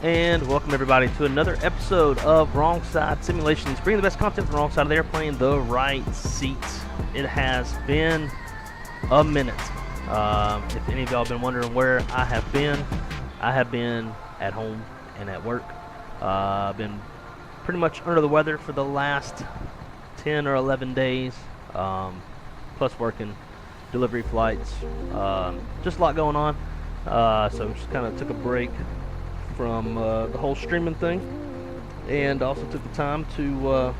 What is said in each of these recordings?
And welcome everybody to another episode of Wrong Side Simulations, bringing the best content from the wrong side of the airplane, the right seat. It has been a minute. If any of y'all have been wondering where I have been at home and at work. I've been pretty much under the weather for the last 10 or 11 days, plus working delivery flights, just a lot going on. So just kind of took a break from the whole streaming thing, and also took the time to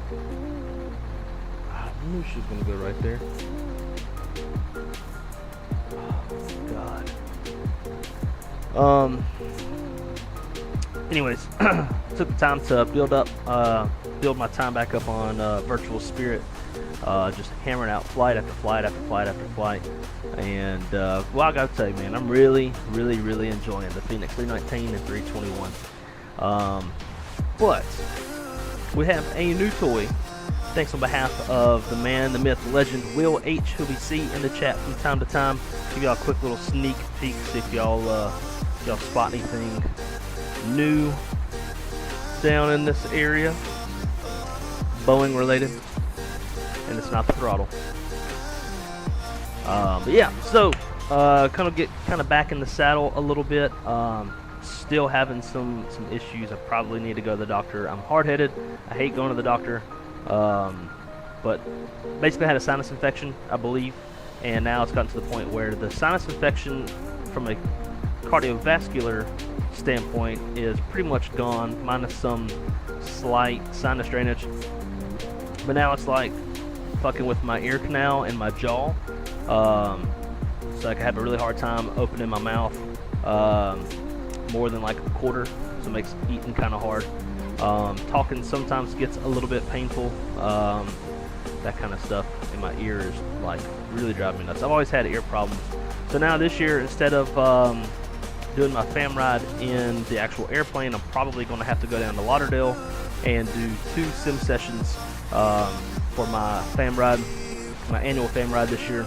I knew she was gonna go right there. Oh God. Anyways, took the time to build my time back up on Virtual Spirit, just hammering out flight after flight after flight after flight. And well, I gotta tell you, man, I'm really enjoying the Phoenix 319 and 321. But we have a new toy. Thanks on behalf of the man, the myth, the legend, Will H, who we see in the chat from time to time. Give y'all a quick little sneak peek, see if y'all spot anything new down in this area, Boeing related, and it's not the throttle. But yeah, so kind of back in the saddle a little bit. Still having some issues. I probably need to go to the doctor. I'm hard-headed. I hate going to the doctor. But basically I had a sinus infection, I believe, and now it's gotten to the point where the sinus infection from a cardiovascular standpoint is pretty much gone, minus some slight sinus drainage. But now it's like fucking with my ear canal and my jaw. So I have a really hard time opening my mouth more than like a quarter, so it makes eating kind of hard. Talking sometimes gets a little bit painful. That kind of stuff in my ears like really drive me nuts. I've always had ear problems, so now this year, instead of doing my fam ride in the actual airplane, I'm probably going to have to go down to Lauderdale and do 2 sim sessions for my fam ride, my annual fam ride this year,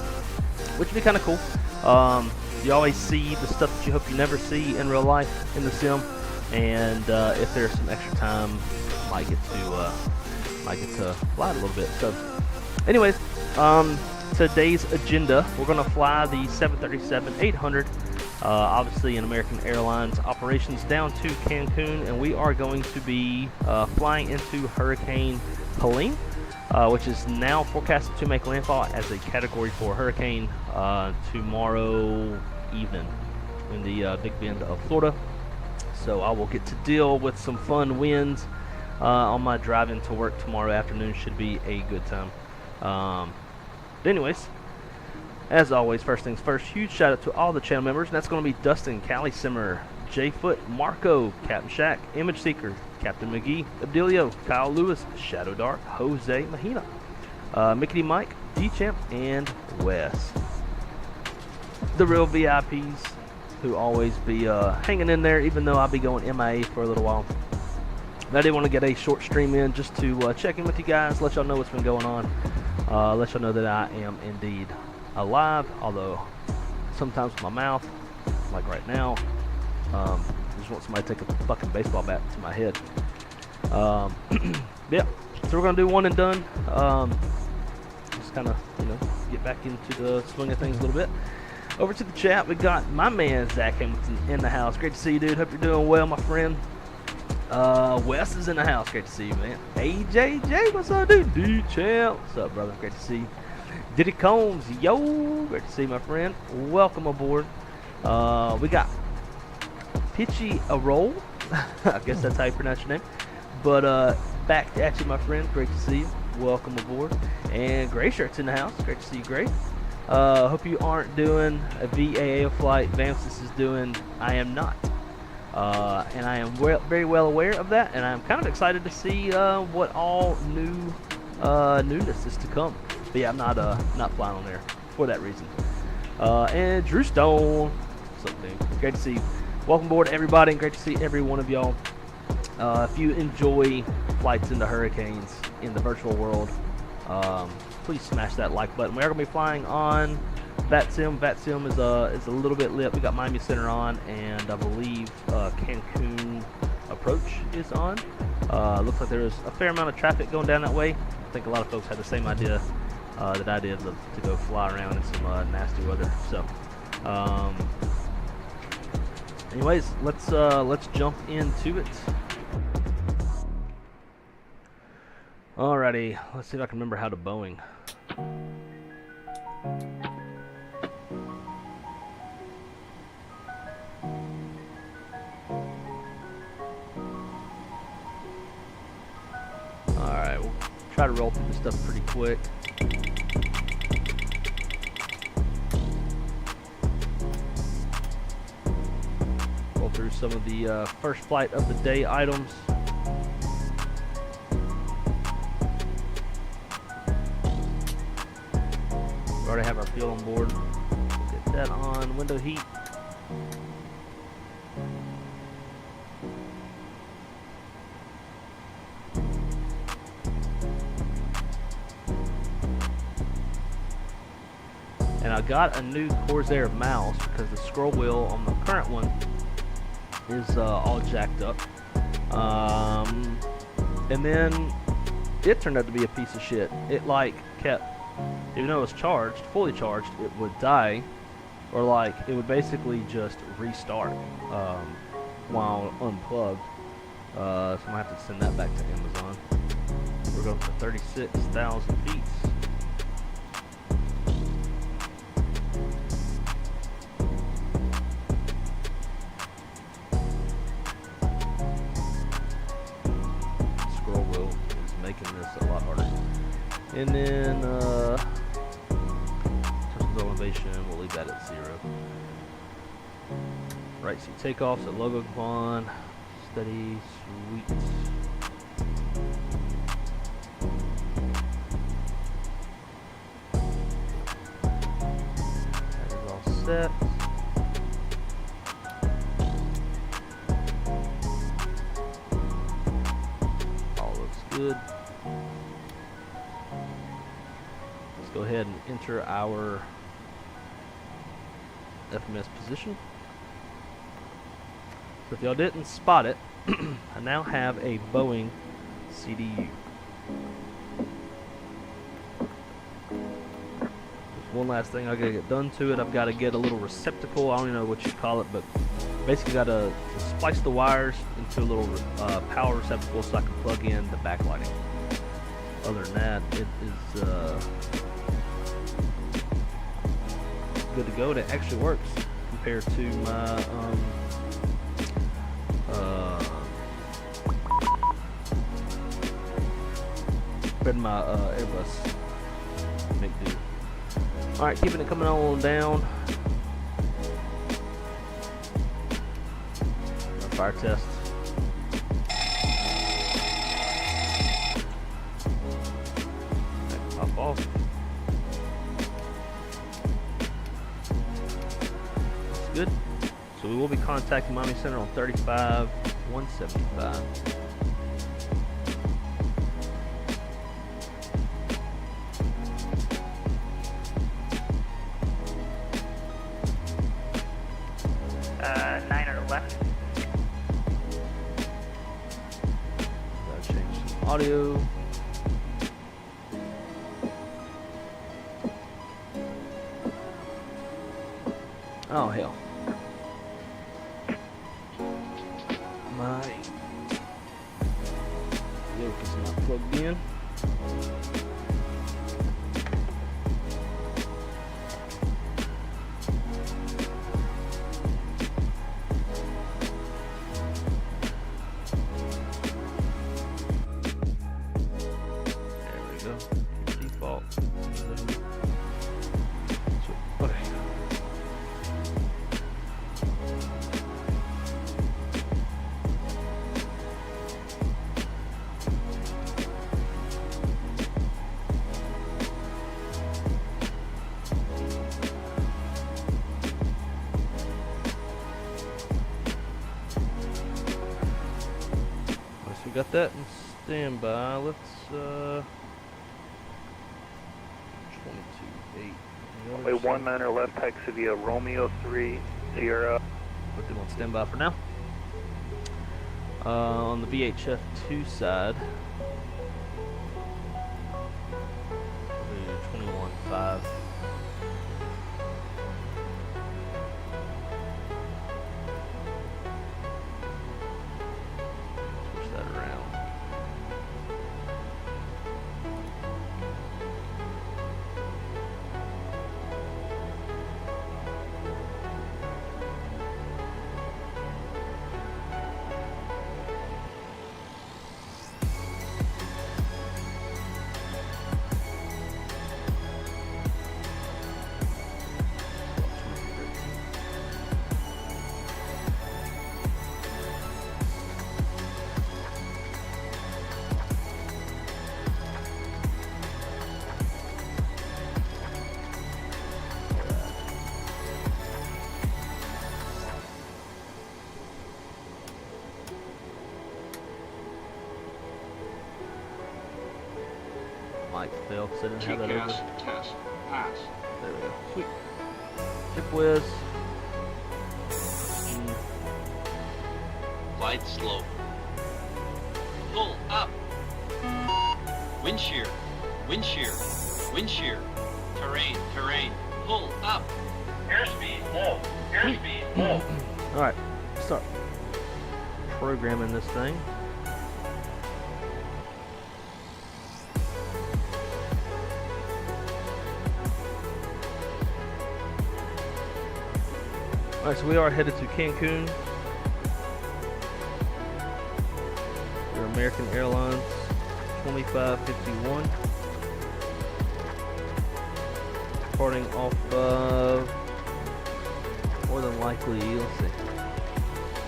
which would be kind of cool. You always see the stuff that you hope you never see in real life in the sim, and if there's some extra time, might get to fly it a little bit. So anyways, today's agenda, we're going to fly the 737-800, obviously in American Airlines operations, down to Cancun, and we are going to be flying into Hurricane Helene, which is now forecasted to make landfall as a Category 4 hurricane tomorrow evening in the Big Bend of Florida. So I will get to deal with some fun winds on my drive into work tomorrow afternoon. Should be a good time. But anyways, as always, first things first, huge shout out to all the channel members, and that's going to be Dustin, Callie Simmer, J Foot, Marco, Captain Shack, Image Seeker, Captain McGee, Abdelio, Kyle Lewis, Shadow Dark, Jose Mahina, Mickey Mike, D-Champ, and Wes. The real VIPs who always be hanging in there, even though I'll be going MIA for a little while. But I did want to get a short stream in just to check in with you guys, let y'all know what's been going on, let y'all know that I am indeed alive, although sometimes with my mouth, like right now, I just want somebody to take a fucking baseball bat to my head. Yeah, so we're gonna do one and done. Just kind of, get back into the swing of things a little bit. Over to the chat, we got my man Zach Hamilton in the house. Great to see you, dude. Hope you're doing well, my friend. Wes is in the house. Great to see you, man. AJJ, what's up, dude? D-Champ, what's up, brother? Great to see you. Diddy Combs, yo, great to see you, my friend. Welcome aboard. We got Pitchy a Roll. I guess that's how you pronounce your name. But back at you, my friend. Great to see you. Welcome aboard. And Gray Shirt's in the house. Great to see you, Gray. Hope you aren't doing a VAA flight. Vamsis is doing. I am not. And I am very well aware of that. And I'm kind of excited to see what all newness is to come. But yeah, I'm not flying on there for that reason. And Drew Stone. What's up, dude? Great to see you. Welcome aboard, everybody, and great to see every one of y'all. If you enjoy flights into hurricanes in the virtual world, please smash that like button. We are going to be flying on VATSIM. VATSIM is a little bit lit. We got Miami Center on, and I believe Cancun approach is on. Looks like there is a fair amount of traffic going down that way. I think a lot of folks had the same idea that I did, to go fly around in some nasty weather. So, anyways, let's jump into it. Alrighty, let's see if I can remember how to Boeing. Alright, we'll try to roll through this stuff pretty quick. Roll through some of the first flight of the day items. We already have our fuel on board. We'll get that on. Window heat. And I got a new Corsair mouse because the scroll wheel on the current one is all jacked up. And then it turned out to be a piece of shit. It like kept, even though it was charged, fully charged, it would die, or like it would basically just restart while unplugged. So I'm gonna have to send that back to Amazon. We're going for 36,000 feet. And then touch elevation, we'll leave that at 0. Right seat takeoffs at logo on, steady, sweet. That is all set. All looks good. Go ahead and enter our FMS position. So if y'all didn't spot it, I now have a Boeing CDU. There's one last thing I gotta get done to it. I've got to get a little receptacle. I don't even know what you call it, but basically got to splice the wires into a little power receptacle so I can plug in the backlighting. Other than that, it is good to go. It actually works compared to my Airbus. Make do. All right, keeping it coming on down. Our fire test. Pop off. Good. So we will be contacting Miami Center on 35-175. Niner left. Gotta change some audio. Oh hell. My yoke is not plugged in. There we go. Default. Okay. Got that in standby. Let's 22.8. Wait, 1 Niner left, taxi via Romeo 3 Sierra. Put them on standby for now. On the VHF 2 side, 21.5. Push that around. Mic fell because I didn't have that over. Test. Pass. There we go. Sweet. Ship whiz. Glide slope. Pull up. Wind shear. Wind shear. Wind shear. Terrain. Terrain. Pull up. Airspeed low. Airspeed low. Alright, start programming this thing. Alright, so we are headed to Cancun. We're American Airlines 2551. Departing off of, more than likely, let's see,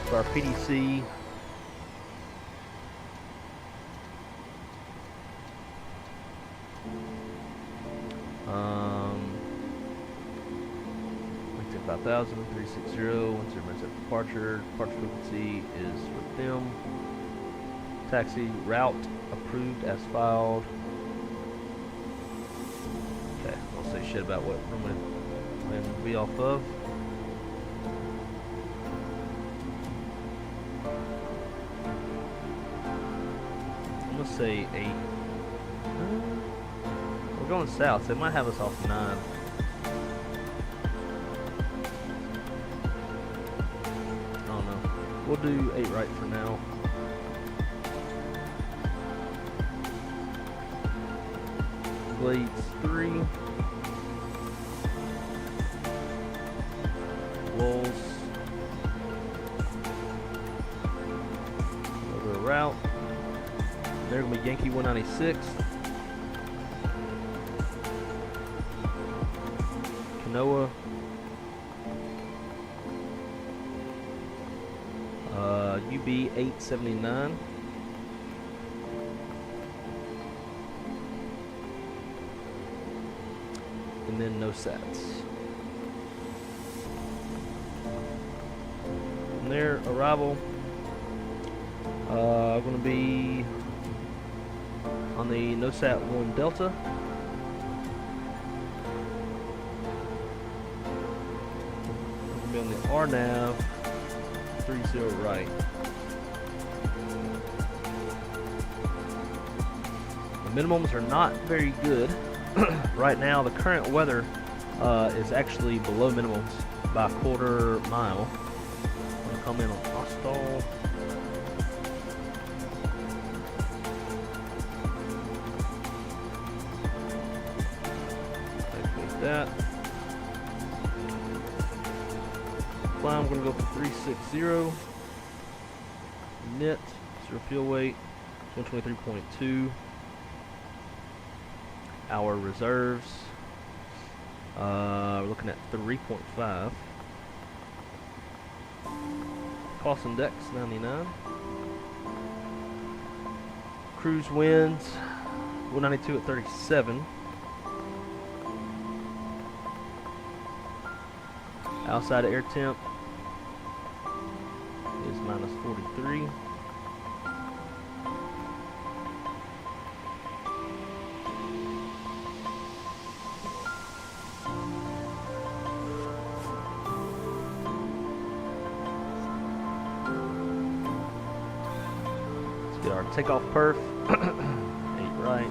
for our PDC. Maintain 5000, 360, 10 departure. Departure frequency is with them. Taxi route approved as filed. Okay, I'll say shit about what runway we'll be off of. I'm gonna say 8. We're going south, so they might have us off 9. I don't know. We'll do 8 right for now. Blades 3. Lulls. Over a route. They're going to be Yankee 196. Kanoa. UB 879. And then no sats. From there, arrival. Going to be on the NOSAT 1 Delta. Going to be on the RNAV 30 right. The minimums are not very good. Right now, the current weather is actually below minimums by a quarter mile. I'm going to come in on hostile. Activate that. Climb, I'm going to go for 360. Net, zero fuel weight, 123.2. Our reserves, we're looking at 3.5. Cost index 99. Cruise winds 192 at 37. Outside air temp is minus 43. Get our takeoff perf. 8 right.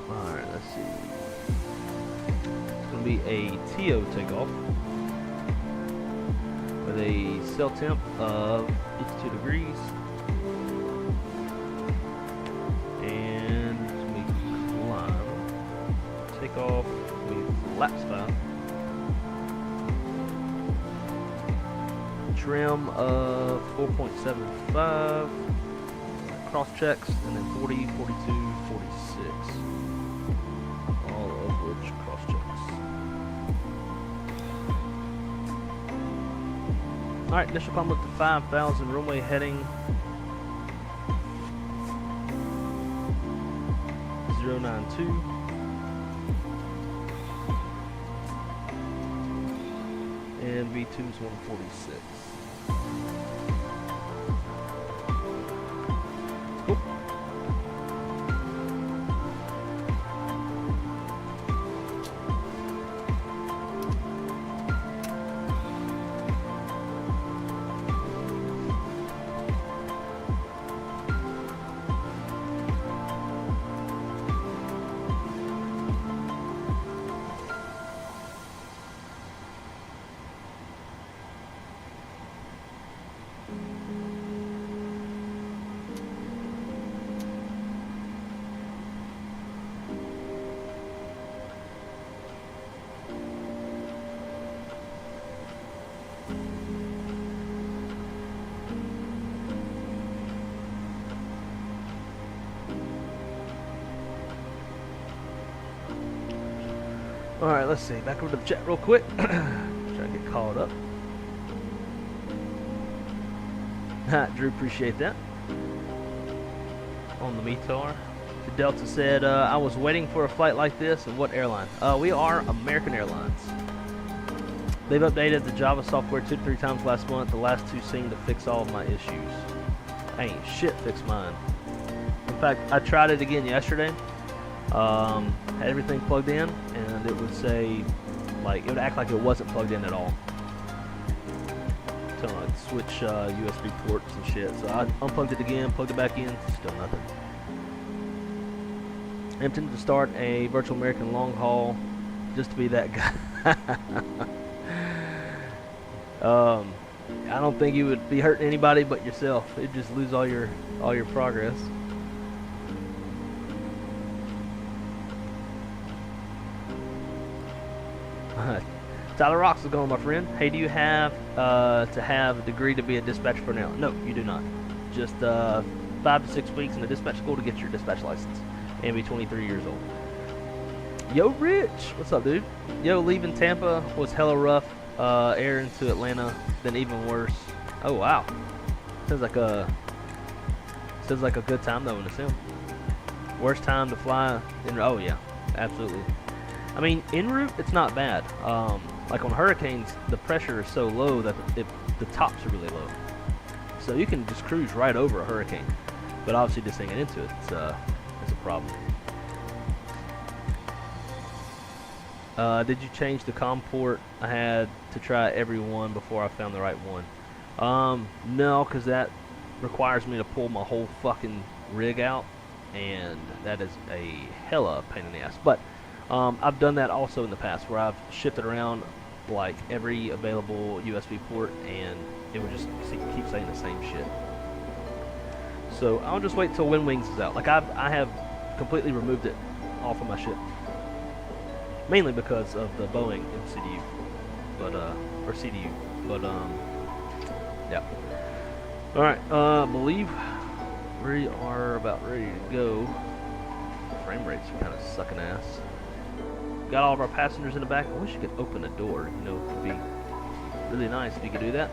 Alright, let's see. It's going to be a TO takeoff with a cell temp of 52 degrees. And we climb. Take off with lap span. Trim of 4.75. Cross checks, and then 40, 42, 46. All of which cross checks. Alright, initial climb up to 5,000, runway heading 092. And V2 is 146. Cool. Alright, let's see. Back over to the chat real quick. Try to get caught up. Drew, appreciate that. On the METAR. The Delta said, I was waiting for a flight like this. And what airline? We are American Airlines. They've updated the Java software 2 to 3 times last month. The last 2 seem to fix all of my issues. Ain't shit fixed mine. In fact, I tried it again yesterday. Had everything plugged in, and it would say, like, it would act like it wasn't plugged in at all. So I'd switch USB ports and shit. So I unplugged it again, plugged it back in, still nothing. I'm tempted to start a virtual American long haul just to be that guy. I don't think you would be hurting anybody but yourself. You'd just lose all your progress. Tyler Rocks is going, my friend. Hey, do you have to have a degree to be a dispatcher for now? No, you do not. Just 5 to 6 weeks in the dispatch school to get your dispatch license and be 23 years old. Yo, Rich, what's up, dude? Yo, leaving Tampa was hella rough. Air into Atlanta, then even worse. Oh wow, sounds like a good time though in the sim. Worst time to fly in? Oh yeah, absolutely. I mean, en route it's not bad. Like on hurricanes, the pressure is so low that the tops are really low, so you can just cruise right over a hurricane. But obviously, just hanging into it, it's a problem. Did you change the COM port? I had to try every one before I found the right one. No, because that requires me to pull my whole fucking rig out, and that is a hella pain in the ass. But I've done that also in the past, where I've shifted around like every available USB port, and it would just keep saying the same shit. So I'll just wait till WinWings is out. Like I have completely removed it off of my ship. Mainly because of the Boeing MCDU, but or CDU, but yeah. All right, I believe we are about ready to go. Frame rates are kind of sucking ass. Got all of our passengers in the back. I wish you could open a door. You know, it would be really nice if you could do that.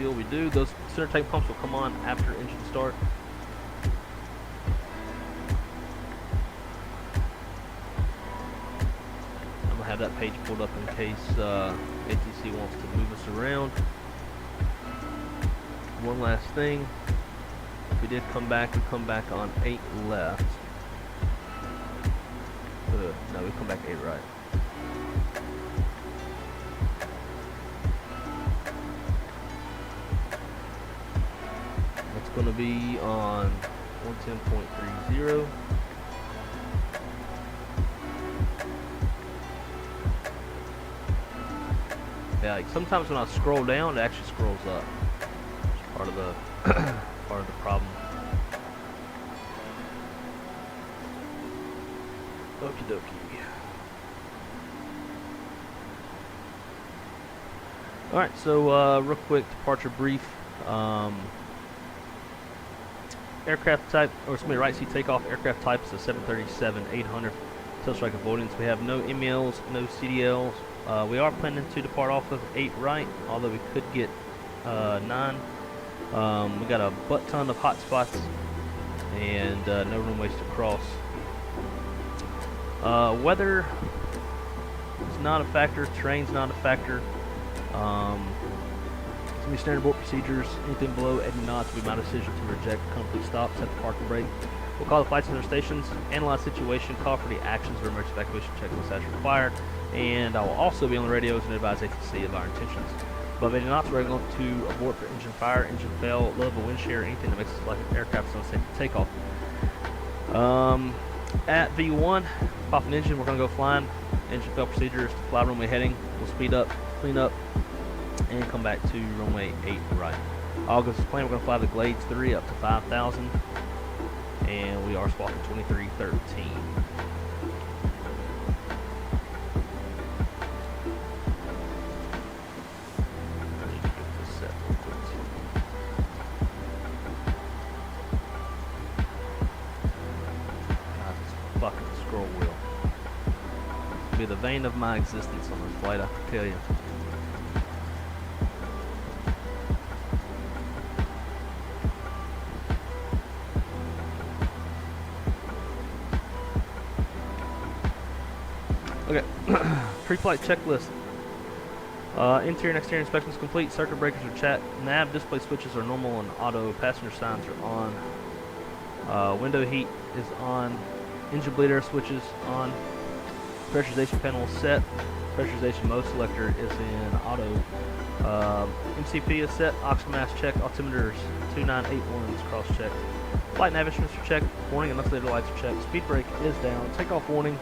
fuel? We do. Those center tank pumps will come on after engine start. I'm gonna have that page pulled up in case ATC wants to move us around. One last thing. If we did come back, we come back on 8 left. No, we come back 8 right. That's going to be on 110.30. Yeah, like sometimes when I scroll down, it actually scrolls up. It's part of the part of the problem. Okie dokie. Alright, so real quick departure brief. Aircraft type, or excuse me, right seat takeoff. Aircraft type is a 737-800 tail strike avoidance. We have no MELs, no CDLs. We are planning to depart off of 8 right, although we could get 9. We got a butt ton of hot spots and no runways to cross. Weather is not a factor. Terrain's not a factor. It's going to be standard board procedures. Anything below 80 knots will be my decision to reject complete stop, set the park and brake. We'll call the flight center stations, analyze situation, call for the actions or emergency evacuation checklist as required, and I will also be on the radios and advise ATC of our intentions. Above 80 knots, we're going to abort for engine fire, engine fail, low level wind shear, anything that makes us like an aircraft is unsafe to take off. At V1, pop an engine, we're going to go flying. Engine fail procedures to fly runway heading. We'll speed up, clean up, and come back to runway 8 right. All goes as planned. We're going to fly the Glades 3 up to 5,000, and we are squawking 2313. Fucking scroll wheel. It'll be the vein of my existence on this flight, I can tell you. Okay, pre-flight checklist. Interior and exterior inspections complete. Circuit breakers are checked. Nav display switches are normal and auto. Passenger signs are on. Window heat is on. Engine bleed air switches on. Pressurization panel is set. Pressurization mode selector is in auto. MCP is set. Oxygen mask checked. Altimeters 2981 is cross checked. Flight nav instruments are checked. Warning and oscillator lights are checked. Speed brake is down. Takeoff warning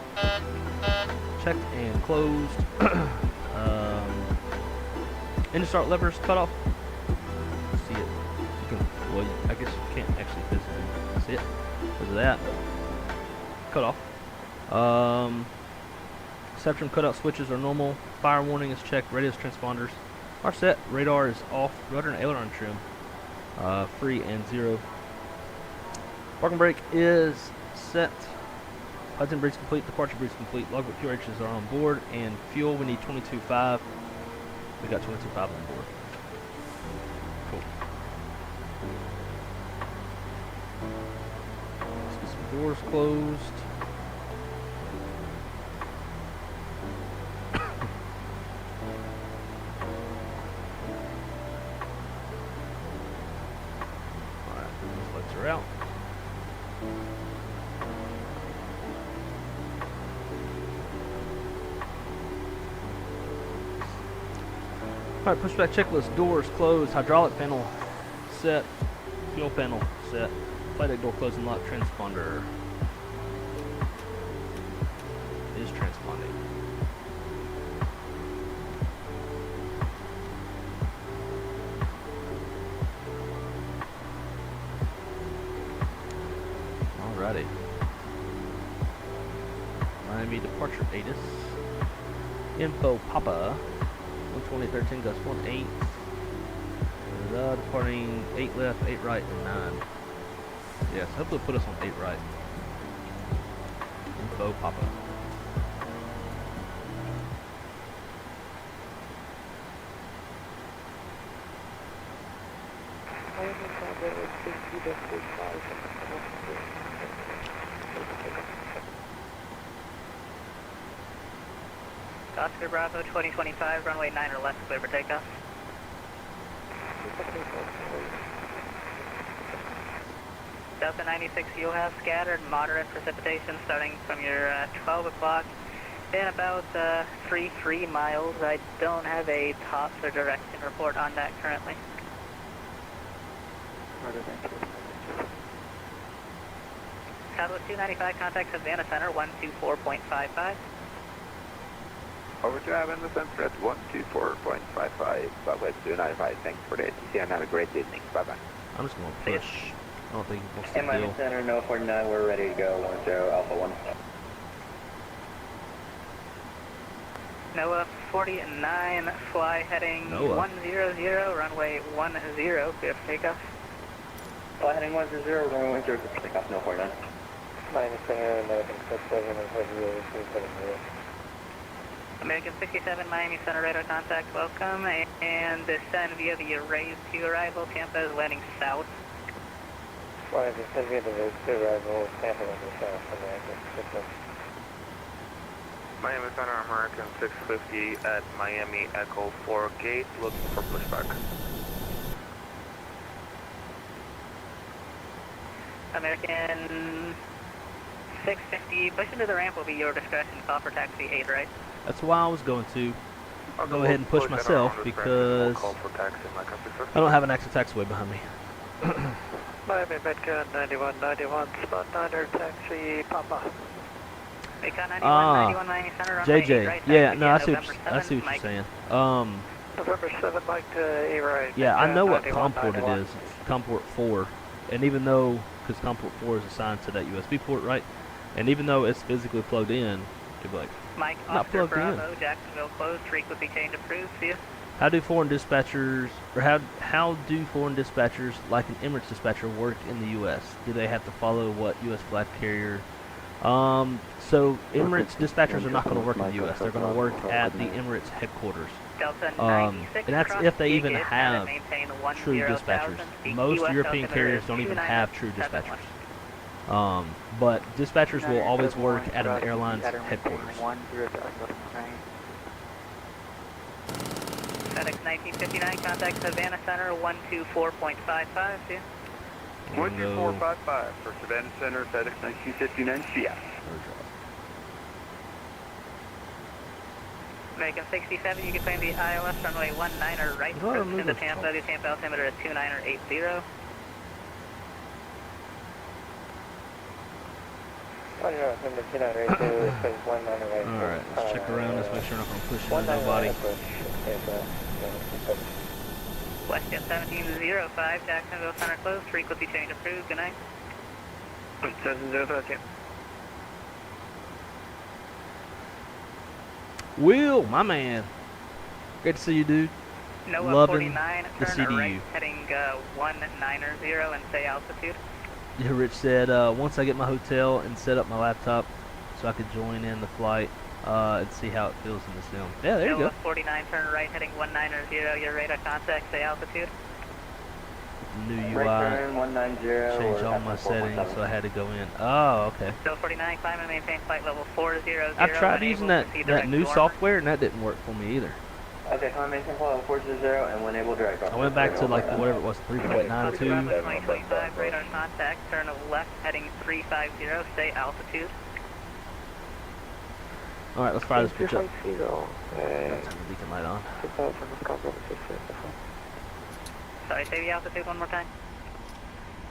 checked and closed. Engine start levers cut off. See it. You can, well, I guess you can't actually physically see it because of that. Cut off. Septum cutout switches are normal. Fire warning is checked. Radios transponders are set. Radar is off. Rudder and aileron trim free and 0. Parking brake is set. Hudson brakes complete. Departure brakes complete. Logbook QRHs are on board. And fuel, we need 22.5. We got 22.5 on board. Cool. Let's get some doors closed. Alright, those lights are out. Alright, pushback checklist. Doors closed. Hydraulic panel set. Fuel panel set. Flight deck door closed and locked. Transponder is transponding. Alrighty. Miami departure ATIS. Info Papa. 12013 Gus 18. Departing 8 left, 8 right, and 9. Yes, hopefully put us on 8 right. Info Papa. Oscar Bravo 2025, runway 9 or left, clear for takeoff. Delta 96, you'll have scattered moderate precipitation starting from your 12 o'clock in about 3 miles. I don't have a tops or direction report on that currently. Southwest 295, contact Savannah Center 124.55. Over to Avenue Center at 124.55, Southwest 295. Thanks for the ATC and have a great evening. Bye-bye. I'm just going to push. I don't think he wants to Miami deal. Center, no 49, we're ready to go, 10 Alpha 1. NOAA 49, fly heading NOAA. 100, runway 10, clear for takeoff. Fly heading 10, runway 10, clear for takeoff, no 49. Miami Center, American 67, and 370. American 67, Miami Center radar contact, welcome, and descend via the raise to arrival. Tampa is landing south. Flying descend via the raise to arrival, Tampa on the south, American 67. Miami Center, American 650 at Miami Echo 4 gate, looking for pushback. American 650, push into the ramp will be your discretion, call for taxi 8 right. That's why I was going to go ahead and push myself because I don't have an active taxiway behind me. Miami Metcon 9191, spot 9er, taxi Papa. Macon 91, Miami Center, runway 8 JJ, right, yeah, taxi no, I see November what 7, you're Mike. saying. November 7, Mike to 8 right. Yeah, I know what 91, COM port it 91. is. It's COM port 4, and even though, because COM port 4 is assigned to that USB port, right? And even though it's physically plugged in, you'd be like, Mike, not Oscar plugged in. Bravo, Jacksonville closed, frequency change approved, see ya. how do foreign dispatchers, or how do foreign dispatchers, like an Emirates dispatcher, work in the U.S.? Do they have to follow what U.S. flag carrier? So Emirates dispatchers are not going to work in the U.S. They're going to work at the Emirates headquarters. Delta 96, And that's cross if they even ticket, have maintain true 10,000 dispatchers. feet. Most US European altimeter carriers is don't even 29 have true 71. dispatchers. But dispatchers will always work at an airline's headquarters. FedEx 1959, contact Savannah Center 124.55, see ya. 12455 for Savannah Center, FedEx 1959, CS. American 67, you can claim the ILS runway 19er right, How do I approach remove into this Tampa, call? the Tampa altimeter is 2980. Number 2982, space 19 right. Alright, let's check around, let's make sure we're not going to push into nobody. WestJet 1705, Jacksonville Center closed, frequency change approved, good night. 7013. Will, my man. Great to see you, dude. NOAA Loving 49, the turn CDU. right, heading 190 and stay altitude. Yeah, Rich said, once I get my hotel and set up my laptop so I could join in the flight and see how it feels in the sim. Yeah, there you NOAA go. 49, turn right, heading 190, your radar contact, stay altitude. New UI. Right turn, 190. Change all my settings, so I had to go in. Oh, okay. NOAA 49, climb and maintain flight level 400. I tried unable using to that proceed that direct new to software, and that didn't work for me either. Okay, climb maintain flight level 400 and when able direct. I went back to like whatever it was, 3.92. Bravo 2025, radar contact, turn left, heading 350, stay altitude. All right, let's fire this bitch up. 350, Turn the beacon light on. 2000, Wisconsin, Sorry, say the altitude one more time.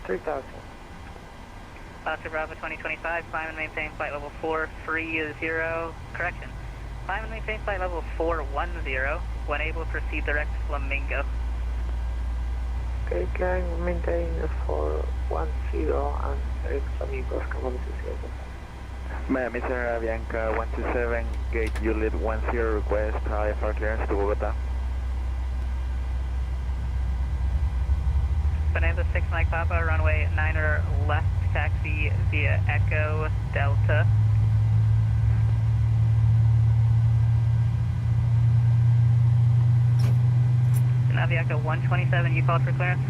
3000. Oscar Bravo 2025, climb and maintain flight level 430, correction. Climb and maintain flight level 410, when able proceed direct to Flamingo. Okay, climb, maintain 410 and direct Flamingos, come on, this is Miami Center, Avianca 127, gate ULIT 10, request IFR clearance to Bogota. Bonanza 6 Mike Papa, runway 9er left, taxi via Echo Delta. Avianca 127, you called for clearance?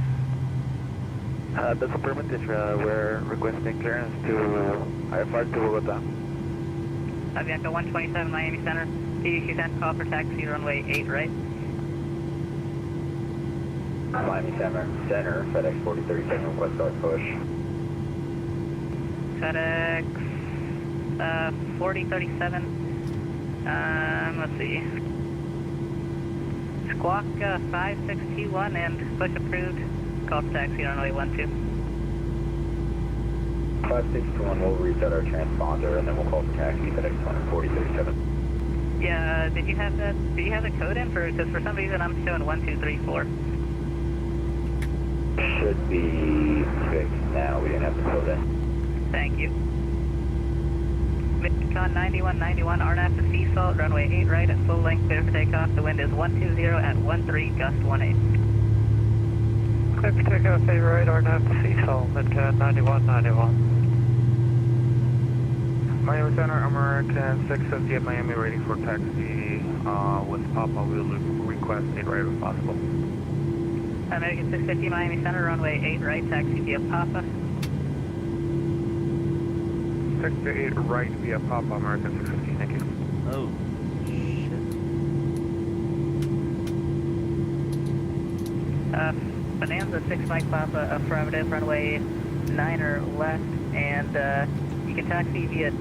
That's affirmative. We're requesting clearance to IFR to Bogota. Avianca 127 Miami Center. TDC sent call for taxi runway 8 right. Miami Center, FedEx 4037, request start push. FedEx 4037. Let's see. Squawk 5621 and push approved. Call for taxi runway 12. 5621 will reset our transponder and then we'll call for taxi FedEx 4037. Yeah, did you have the code in for, because for some reason I'm showing 1234. Should be fixed now, we didn't have the code in. Thank you. Midcon 9191, RNAV to sea salt, runway 8 right at full length, clear for takeoff. The wind is 120 at 13, gust 18. Clear for takeoff, A right, RNAV to sea salt, Midcon 9191. Miami Center, American 650 at Miami, waiting for taxi with Papa. We'll request 8 right if possible. American 650 Miami Center, runway 8 right, taxi via Papa. 6 to 8 right via Papa, American 650, thank you. Oh, shit. Bonanza 6 Mike Papa, affirmative, runway 9 or left, and you can taxi via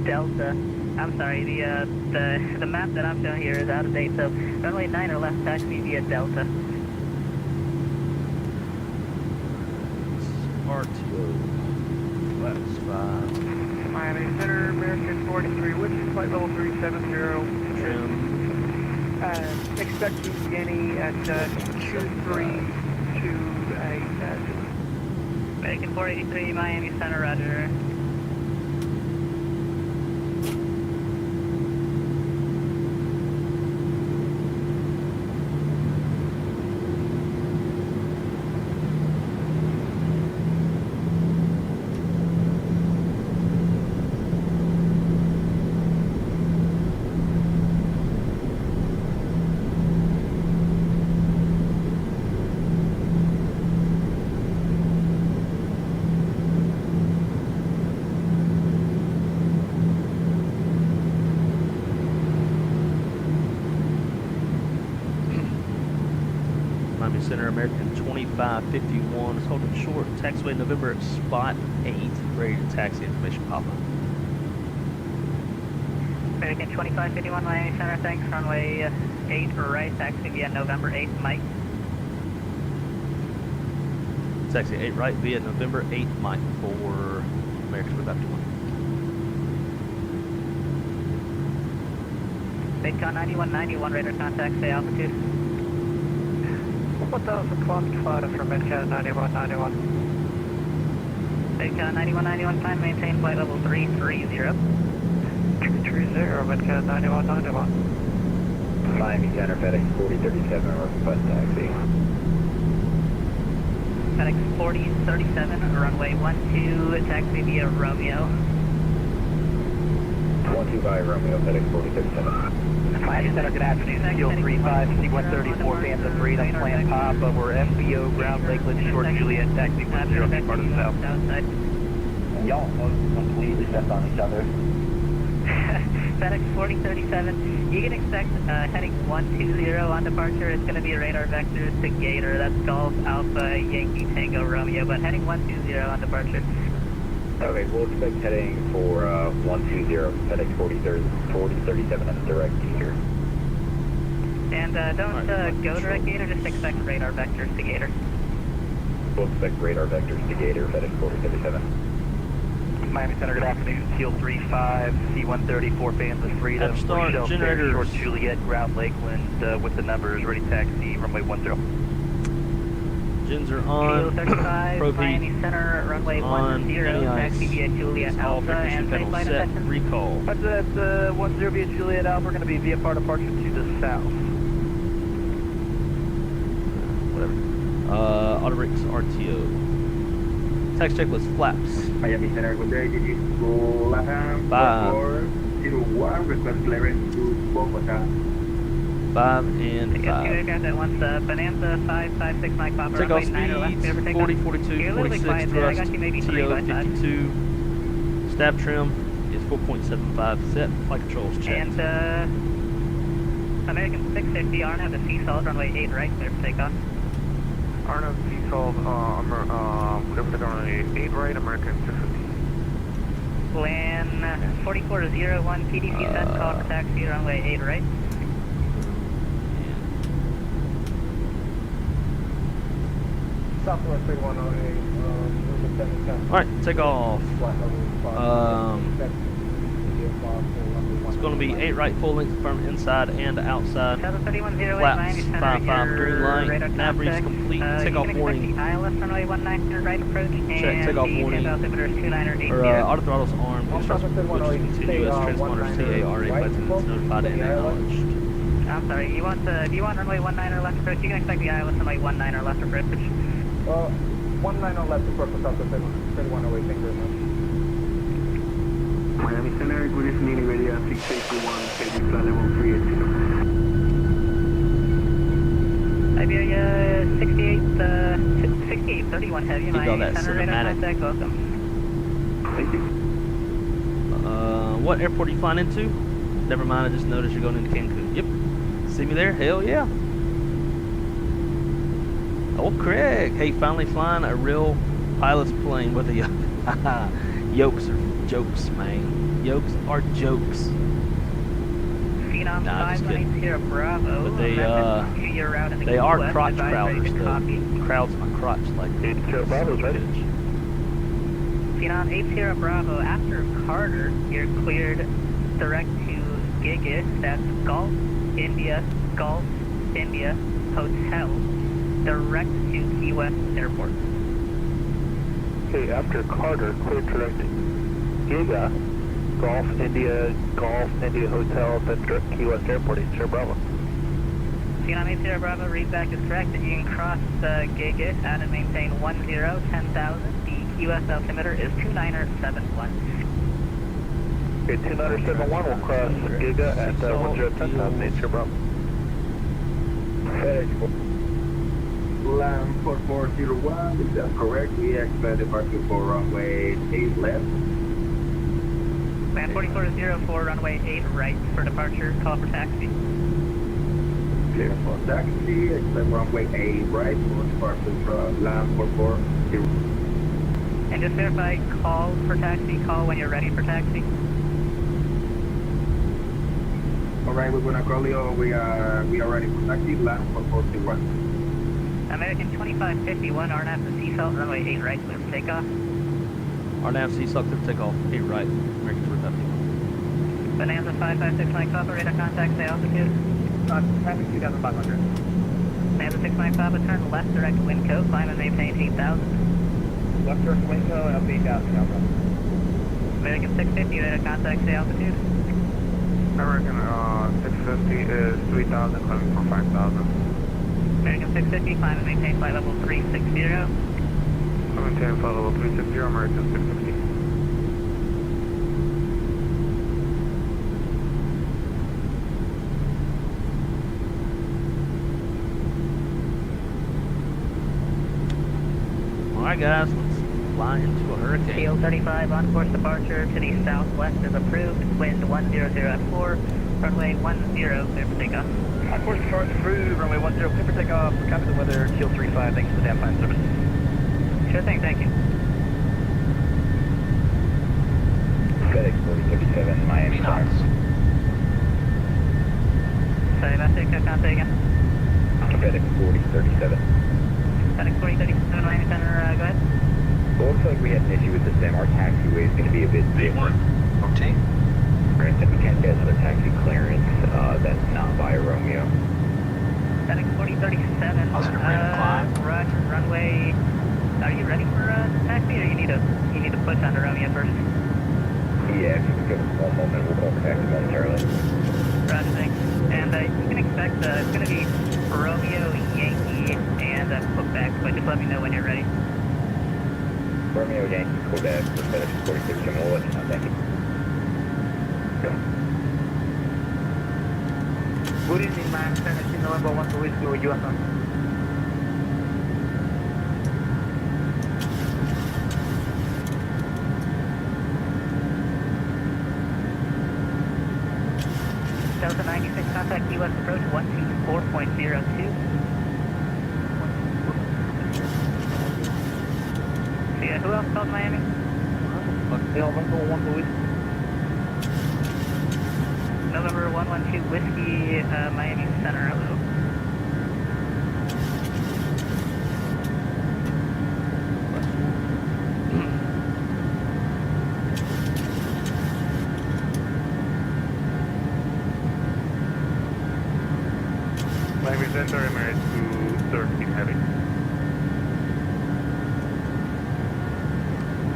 Delta. I'm sorry, the map that I'm showing here is out of date, so runway 9 or left, taxi via Delta. RTO. Flaps 5. Miami Center, American 43, which is flight level 370. Trim. Expecting Guinea at 2328. American 483 Miami Center, roger. Center, American 2551 is holding short. Taxiway November at spot 8. Ready to taxi, information Papa. American 2551 Miami Center, thanks. Runway 8 right, taxi via November 8, Mike. Taxi 8 right via November 8, Mike for American 2551. Midcon 9191, radar contact, say altitude. 1000 clock 5 for Midcon 9191. Midcon 9191, time maintain flight level 330. 330, Midcon 9191. Miami Center, FedEx 4037, request taxi. FedEx 4037, runway 12, taxi via Romeo. 12 by Romeo, FedEx 4037. Miami Center, good afternoon. Steel 35, C-134, Phantom of Freedom, Plan Papa. We're FBO, ground Lakeland, Short Juliet, taxi 10, part of the south. Outside. Y'all completely stepped on each other. FedEx 4037, you can expect heading 120 on departure. It's going to be radar vectors to Gator. That's Golf Alpha Yankee Tango Romeo, but heading 120 on departure. Okay, we'll expect heading for 120, FedEx 4037 and direct Gator. And don't go direct Gator, just expect radar vectors to Gator. We'll expect radar vectors to Gator, FedEx 4037. Miami Center, good afternoon. Steel 35, C-134, Fans of Freedom. Start Shell generators. Short Juliet, ground Lakeland with the numbers. Ready taxi, runway 10. Gens are on. 35, Probe Miami Center, runway on. 10, taxi via Juliet All Alpha, frequency and pedal flight set. attention. Recall. That's 10 via Juliet Alpha. We're going to be via part departure to the south. Whatever. Auto brakes RTO. Tax checklist flaps. Miami Center, good day. This is to LATAM. 5. 401, request clearance to Bogota. 5 and Take 5. two aircraft at once, Bonanza 556 Mike Papa, Takeoff runway 9 or left, speeds clear for takeoff. 40, 42, You're a little bit 46, quiet there. I got thrust, you maybe 3 by TO 5. 52. Stab trim is 4.75. Set flight controls checked. And American 650, RNAV to sea salt, runway 8 right, clear for takeoff. Arnold Seasalt, clear for takeoff runway 8 right, American 650. Land 4401 PDC set, call for taxi, runway 8 right. Southwest 3108, Alright, take off. It's going to be 8 right full length from inside and outside. 73108, Flaps 55 green light. Nav reads complete. Takeoff warning. ILS runway 19 right approach. Check takeoff warning. Auto throttles armed. Construction approach continuous. Transponders TARA flights notified and acknowledged. I'm sorry, do you want runway 19 or left approach? You can expect the ILS runway 19 or left approach. 19 on left approach for Southwest 3108, thank you very much. Miami Center, good evening, NVIDIA 6821, schedule flight level 380. Iberia 6831 heavy, Keep all Miami that Center, radar cinematic. contact, welcome. Thank you. What airport are you flying into? Never mind, I just noticed you're going into Cancun. Yep. See me there? Hell yeah. Oh, Craig. Hey, finally flying a real pilot's plane with a yoke. Yokes are jokes, man. Yokes are jokes. Phenom Nah, just kidding. 590 Bravo. But they are crotch crowders, though. Crowds my crotch like Bravo's ready. Phenom 80 Bravo, after Carter, you're cleared direct to Gigas, that's Golf India Hotel, direct to Key West Airport. Okay, after Carter, clear direct Giga, Golf India Hotel, then direct Key West Airport, Sierra Bravo. Phenom 80 Bravo, read back is correct. You can cross Gigas and maintain 10,000. The QS altimeter is 2971. Okay, 2971 will cross Giga at 10,000, Sierra Bravo. Line 4401, is that correct? We expect departure for runway 8 left. Land 4404, runway 8 right for departure, call for taxi. Clear for taxi, expect runway 8 right for departure from line 4401. And just verify, call for taxi, call when you're ready for taxi. Alright, we're gonna call you, we are ready for taxi, line 4401. American 2551, RNAV to sea salt, runway 8 right, clear for takeoff. RNAV C-Suck to takeoff. 8 right. American 250. Bonanza 556 Mike Papa, radar contact, say altitude. Traffic 2,500. Bonanza 6 Mike Papa, turn left direct wind coat, climb and maintain 8,000. Left direct window, and up 8,000, Alpha. American 650, radar contact, say altitude. American 650 is 3,000, climbing for 5,000. American 650, climb and maintain flight level 360. Maintain flight level 360, American 650. Alright, guys, let's fly into a hurricane. Field 35 on course departure to the southwest is approved. Wind 1004 at 4, runway 10, clear for takeoff. On course departure approved, runway 10, clear for takeoff. Copy the weather, Keel 35, thanks for the damn fine service. Sure thing, thank you. FedEx 4037, Miami Center. Sorry about that, can't say again. FedEx 4037. FedEx 4037, Miami Center, go ahead. Well, looks like we had an issue with the sim. Our taxiway is going to be a bit different. Rotate. Granted, we can't get another taxi clearance that's not via Romeo. FedEx 4037, Positive rate of climb. Roger, runway. Are you ready for taxi, or you need to push onto Romeo first? Yeah, if you can give us one moment, we'll call for taxi momentarily. Roger, thanks. And you can expect it's going to be Romeo, Yankee, and Quebec, but just let me know when you're ready. Romeo Yankee Quebec for FedEx 4037, we'll let you know, thank you. Good evening, Max. Tennessee, November 1 to Whiskey with USM. Delta 96, contact US approach 124.02. See, who else called Miami? November 1 to Whiskey. November 112 Whiskey, Miami Center, hello. Miami Center, Emirates 213 heavy.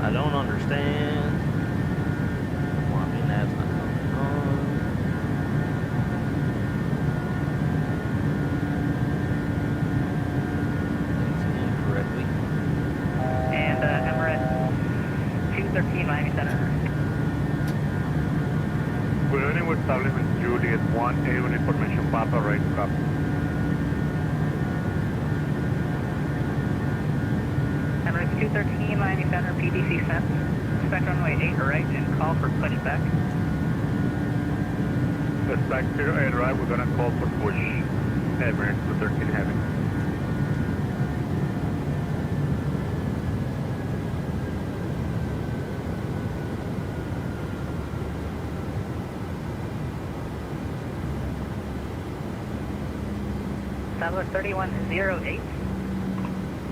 I don't understand why my nav's not coming on. It's incorrectly. And Emirates 213 Miami Center. Good evening, with establishment Juliet 1, A1 information Papa, right up. Emirates 213 Miami Center, PDC sent. Expect runway 8 right and call for pushback. Expect 08 right, we're gonna call for push. Emirates 213 heavy. Southwest 3108.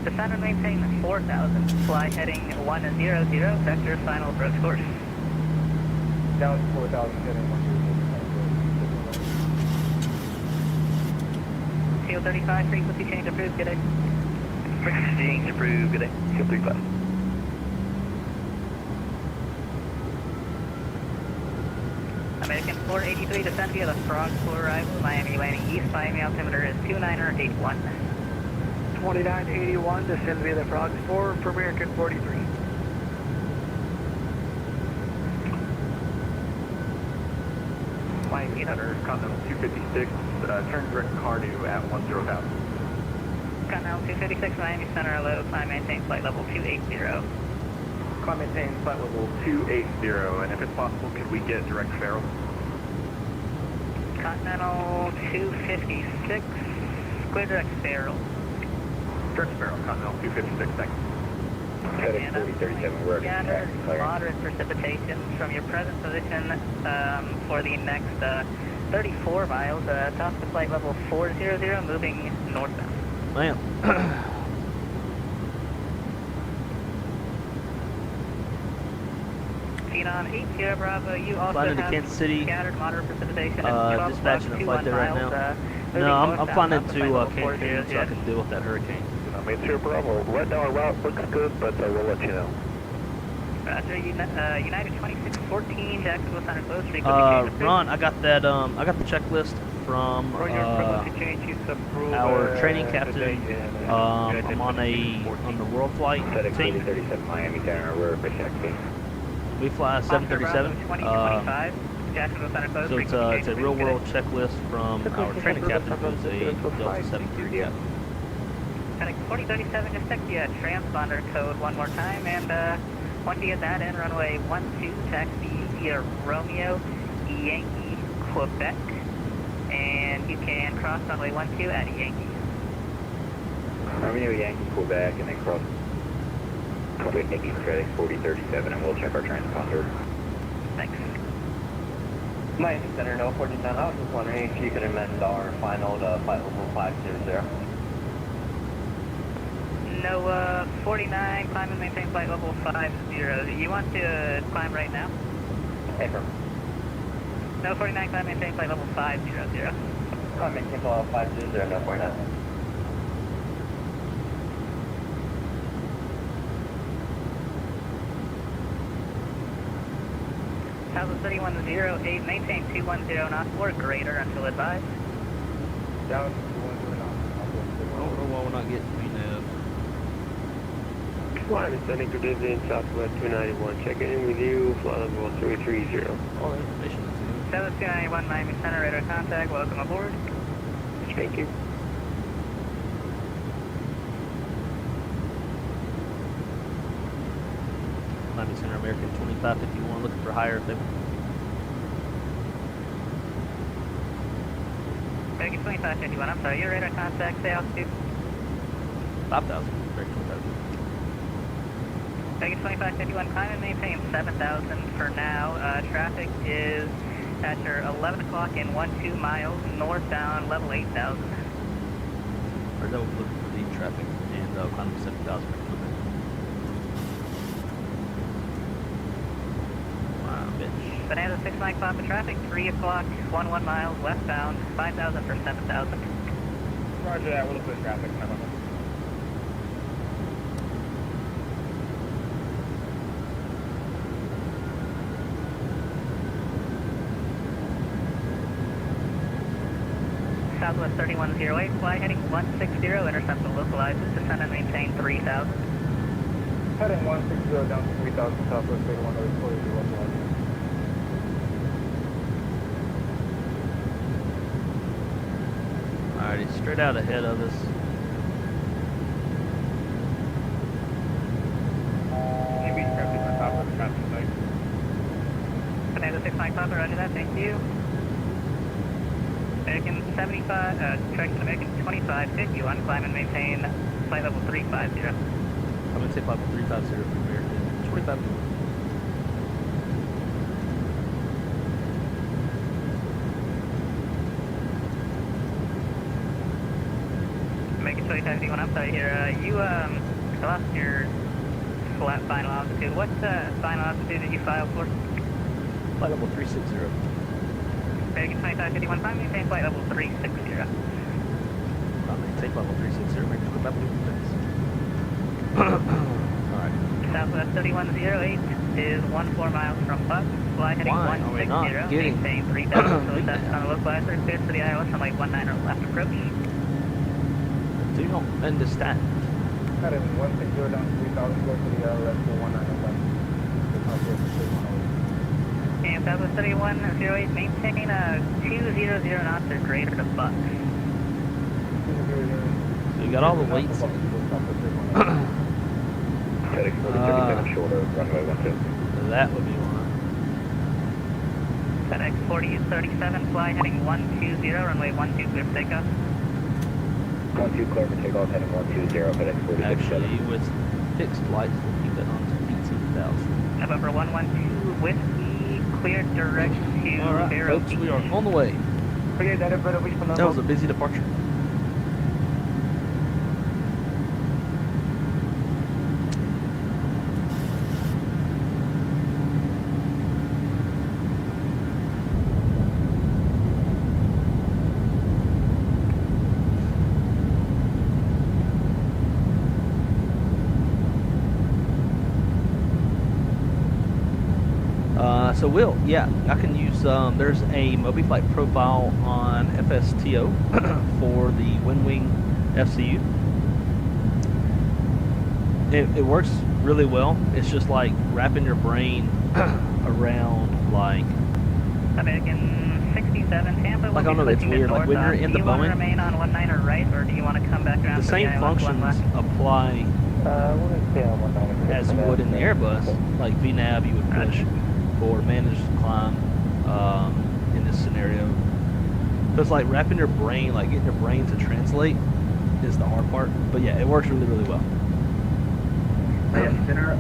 Descend and maintain 4,000. Fly heading 100. Vector final approach course. Down 4,000 heading 1. CO 35, frequency change approved, good day. Frequency change approved. Good day. CO 35. American 483, descend via the Frog for arrival. Miami landing east. Miami altimeter is 2981. 2981, descend via the Frogs 4 for American 43. Miami Center, Continental 256, turn direct car to at 10,000. Continental 256, Miami Center, low. Climb maintain flight level 280. Climb maintain flight level 280, and if it's possible, could we get direct ferrule? Continental 256, clear direct barrel. Direct ferrule, Continental 256, thanks. Heading 4037, we're Scattered, moderate precipitation from your present position for the next 34 miles. Top to flight level 400, moving northbound. Man. Phenom 80 Bravo, you also Flying into have Kansas City. scattered moderate precipitation at 12 Dispatching a flight there right now. No, I'm flying into Cancun so I can deal with that hurricane. Maintain Bravo, right now our route looks good, but we'll let you know. Roger, United 2614, Jacksonville Center close, frequency change approved. Ron, I got that. I got the checklist from our training captain. I'm on the world flight team. 37 Miami Center, we're checking. We fly 737. So it's a real world checklist from our training captain, who's a Delta 73 captain. Heading 4037, just check the transponder code one more time, and once you get that in, runway 12, taxi via Romeo, Yankee, Quebec, and you can cross runway 12 at Yankee. Romeo, Yankee, Quebec, and then cross Quebec, Yankee, Credit 4037, and we'll check our transponder. Thanks. Miami Center, no 49. I was just wondering if you could amend our final to flight level 500. No 49, climb and maintain flight level 50. You want to climb right now? Paper. No 49, climb and maintain flight level 500. Climb maintain flight level 500, no 49. Southwest 3108, maintain 210 knots or greater until advised. Down 210 knots. I don't know why we're not getting VNAV. Flying descending to Disney Southwest 291, checking in with you, flight level 330. All the information is in. Southwest 291, Miami Center, radar contact, welcome aboard. Thank you. Miami Center American 2551 looking for higher if they American 2551, I'm sorry, your radar contact, say altitude. 5,000. American 25. American 2551, climb and maintain 7,000 for now. Traffic is at your 11 o'clock and 12 miles northbound, level 8,000. Or no, looking for the traffic and climb to 7,000. Wow, bitch. Bonanza 69 clock of traffic, 3 o'clock, 11 miles westbound, 5,000 for 7,000. Roger that, we'll put traffic. Southwest 3108, fly heading 160, intercept localizes, descend and maintain 3,000. Heading 160 down to 3,000, Southwest 3108, 40. Alrighty, straight out ahead of us. Should be traffic on top of the traffic light. Bonanza 69 clock, roger that, thank you. American 75, correction, American 2551, climb and maintain flight level 350. I'm going to take level 350 for American 25. American 2551, I'm sorry here, you lost your flat final altitude. What final altitude did you file for? Flight level 360. American 2551, climb and maintain flight level 360. I'm going to take level 360. American 25. Alright. Southwest 3108 is 14 miles from Buck. Fly heading Why are we not 160, getting maintain 3,000, so that's on the localizer, cleared for the ILS on like 19 or left approach. Do not understand. Heading 160 down to 3,000, go to the ILS for 19 And Southwest 3108, maintain 200 knots or greater to Buck. So we got all the weights. FedEx 4037 short of runway 12. That would be one. FedEx 4037, fly heading 120, runway 12, clear for takeoff. 12 clear for takeoff, heading 120, FedEx 4037. Actually, with fixed lights, we'll keep that on to 18,000. November 112, whiskey, cleared direct to Alright, Vero folks, Beach. we are on the way. That was a busy departure. So Will, yeah, I can use, there's a MobiFlight profile on FSTO for the WinWing FCU. It works really well. It's just like wrapping your brain around like... American 67, Tampa. Like, I don't know, it's weird. Like when you're in the Do you want to Boeing, remain on 19 or right, or do you want to come back around the to same ILS functions one left? apply as you would in the Airbus. Like VNAV, you would push for managed climb in this scenario. So it's like wrapping your brain, like getting your brain to translate is the hard part. But yeah, it works really, really well. Yes, center,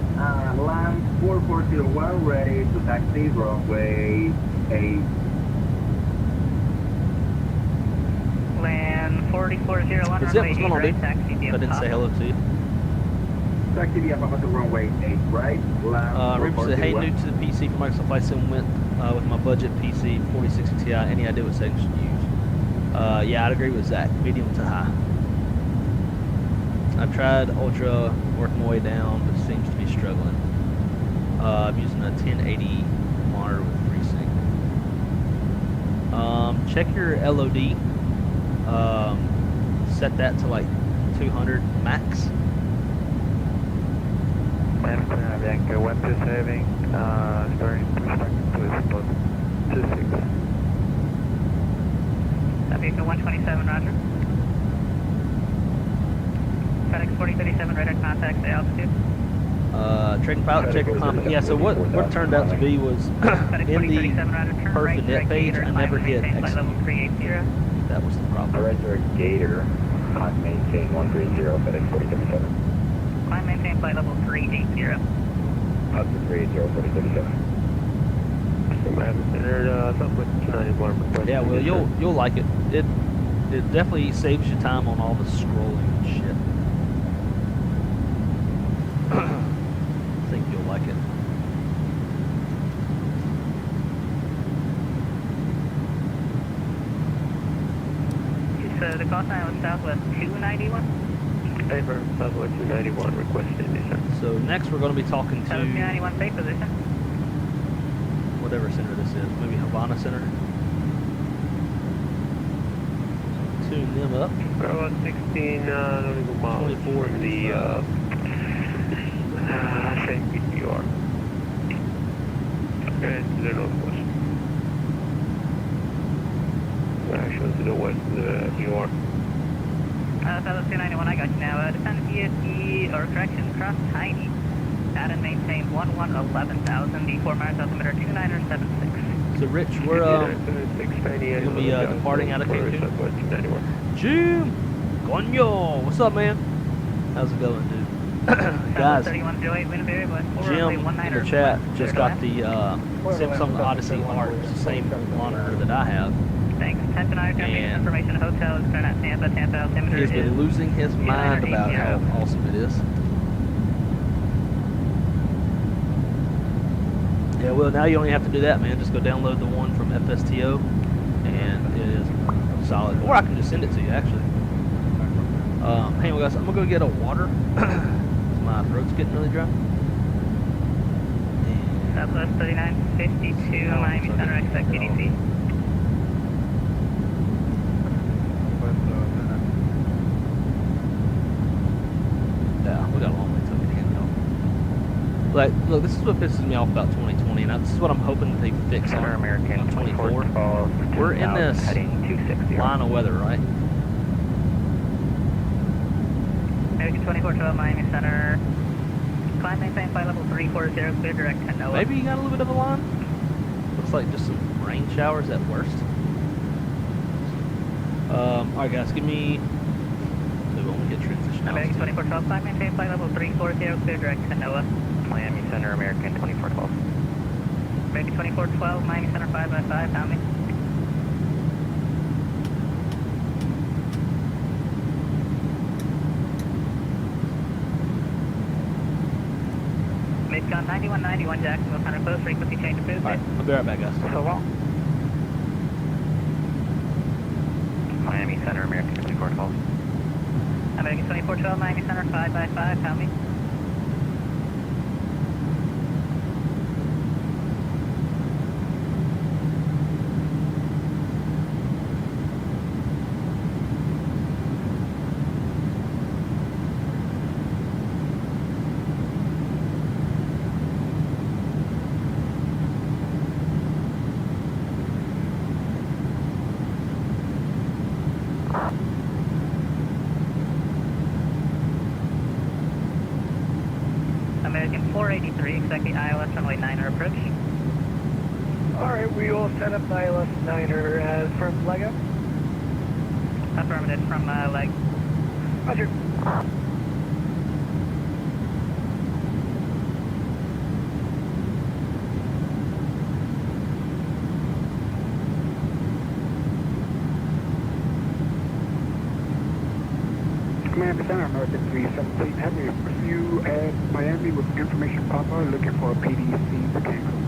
line 4401, ready to taxi, runway 8. Land 4040, Is that runway what's 8, going on, right, dude? taxi via I didn't say hello to you. Taxi via Papa to runway 8, right? Line Remember said, hey, 4401. new to the PC for Microsoft Flight Sim went with my budget PC 4060 Ti. Any idea what settings to use? Yeah, I'd agree with Zach. Medium to high. I've tried Ultra, working my way down, but seems to be struggling. I'm using a 1080 monitor with FreeSync. Check your LOD. Set that to like 200 max. Bianca 127, starting to with about 26. vehicle 127, roger. FedEx 4037, radar contact, the altitude. Tracking pilot, check your climb. Yeah, so what it turned out to be was FedEx in the 4037, roger, turn perf right and net direct page, gator, I never climb hit maintain flight level execute. 380. That was the problem. Right direct gator, climb maintain 130, FedEx 4037. Climb maintain flight level 380. Up to 380, 4037. Southwest 291 request. Yeah, well, you'll like it. It definitely saves you time on all the scrolling and shit. I think you'll like it. So the call sign was Southwest 291. Paper, Southwest 291, requested descent. So next we're going to be talking to Southwest 291, safe position. whatever center this is, maybe Havana Center. Tune them up. Bravo 16, nautical miles 24 from the, St. Pete, New York. Okay, to the northwest. Actually, to the west of New York. Southwest 291, I got you now. Descend PSE, or correction, cross Tiny. Add and maintain 11,000, D4 miles altimeter 2976. So Rich, we're gonna be departing out of Cancun. Jim, coño, what's up, man? How's it going, dude? Guys, 3108, wind variable at Jim in the chat just got the Samsung Odyssey Art, it's the same monitor that I have. Thanks. 10 to 9, And information hotel is current at Tampa altimeter He's been losing his mind about how awesome it is. Yeah, well, now you only have to do that, man. Just go download the one from FSTO, and it is solid. Or I can just send it to you, actually. Hang on, guys. I'm going to go get a water. My throat's getting really dry. Southwest 3952, Miami Center, expect EDC. Yeah, we got a long way till we get going. Like, look, this is what pisses me off about 2020, and this is what I'm hoping that they fix on American 24. We're in this line of weather, right? American 2412, Miami Center. Climb maintain flight level 340, clear direct to NOAA. Maybe you got a little bit of a line. Looks like just some rain showers at worst. Alright guys, give me... So we won't get transition. American 2412, climb maintain flight level 340, clear direct to NOAA. Miami Center, American 2412. American 2412, Miami Center 5x5, pound me. Midcon 9191, Jacksonville Center, close frequency change approved. Alright, I'll be right back, guys. So long. Miami Center, American 2412. American 2412, Miami Center 5x5, pound me. American 483, expect the ILS runway 9er approach. Alright, we will set up the ILS 9er as from Lego. Affirmative from leg. Roger. Command Center, American 317 Heavy. You at Miami with information Papa looking for a PDC to Cancun.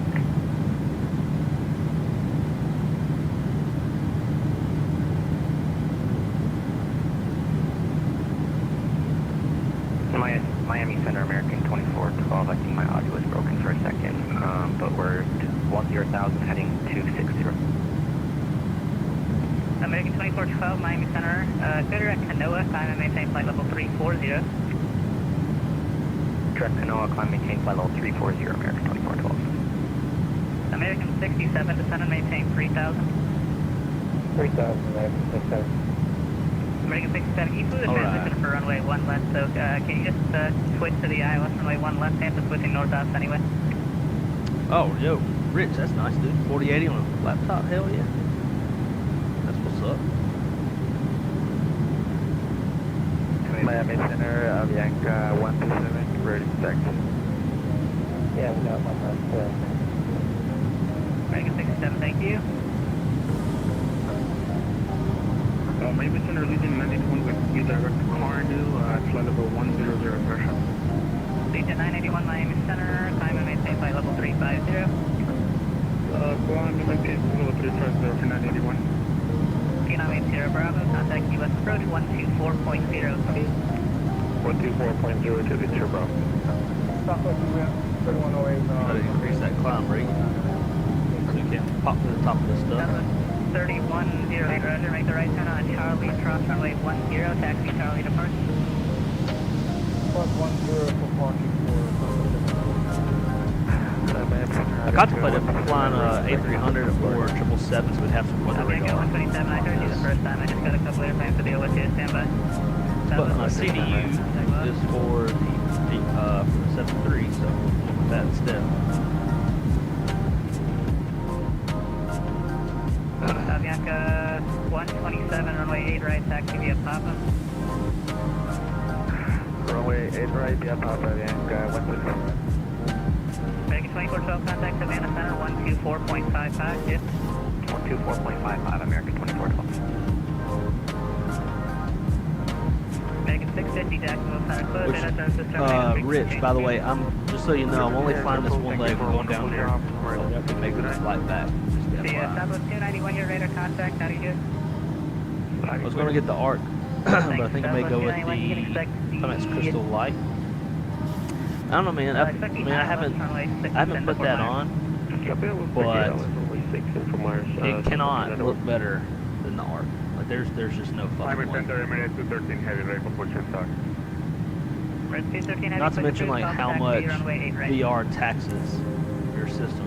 Miami Center, American 2412. I think my audio was broken for a second, but we're 10,000 heading 260. American 2412, Miami Center, clear at Canoa, climb and maintain flight level 340. Direct Canoa, climb maintain flight level 340, American 2412. American 67, descend and maintain 3000. American 67, you flew the transition for runway 1 left, so can you just switch to the ILS runway 1 left after switching north off anyway? Oh, yo, Rich, that's nice, dude. 4080 on a laptop, hell yeah. That's what's up. Miami Center, Avianca 127, ready to taxi. Yeah, we got one left. American 67, thank you. Miami Center, Legion 981 with you direct to KUXIU, flight level 100 pressure. Legion 981 Miami Center, climb and maintain flight level 350. Climb and maintain level 350 for 981. Vietnam 80 Bravo, contact US approach 124.02. 124.02 to the Bravo. Try to increase that climb rate so you can pop to the top of this stuff. 3108 Roger, make the right turn on Charlie, cross runway 10, taxi Charlie depart. Plus 10 for parking for I contemplated flying A300 or 777, so we'd have some weather Okay, radar. 127, I heard you the first time, I just got a couple airplanes to deal with here, stand by. But CDU is for the 73, so we'll with that instead. Avianca 127, runway 8 right, taxi via Papa. Runway 8 right, via Papa, Avianca 127. American 2412, contact Savannah Center, 124.55, yes. 124.55, American 2412. American 650, Jacksonville Center, close, Which, data system. Rich, by the way, just so you know, I'm only flying this one leg going down there. So I won't be making this flight back. Just The FYI. Southwest 291, your radar contact, how do you do? I was going to get the ARC, but I think I may go with the Timex Crystal Light. I don't know, man. I haven't put that on, but it cannot look better than the ARC. Like there's just no fucking way. Not to mention like how much VR taxes your system.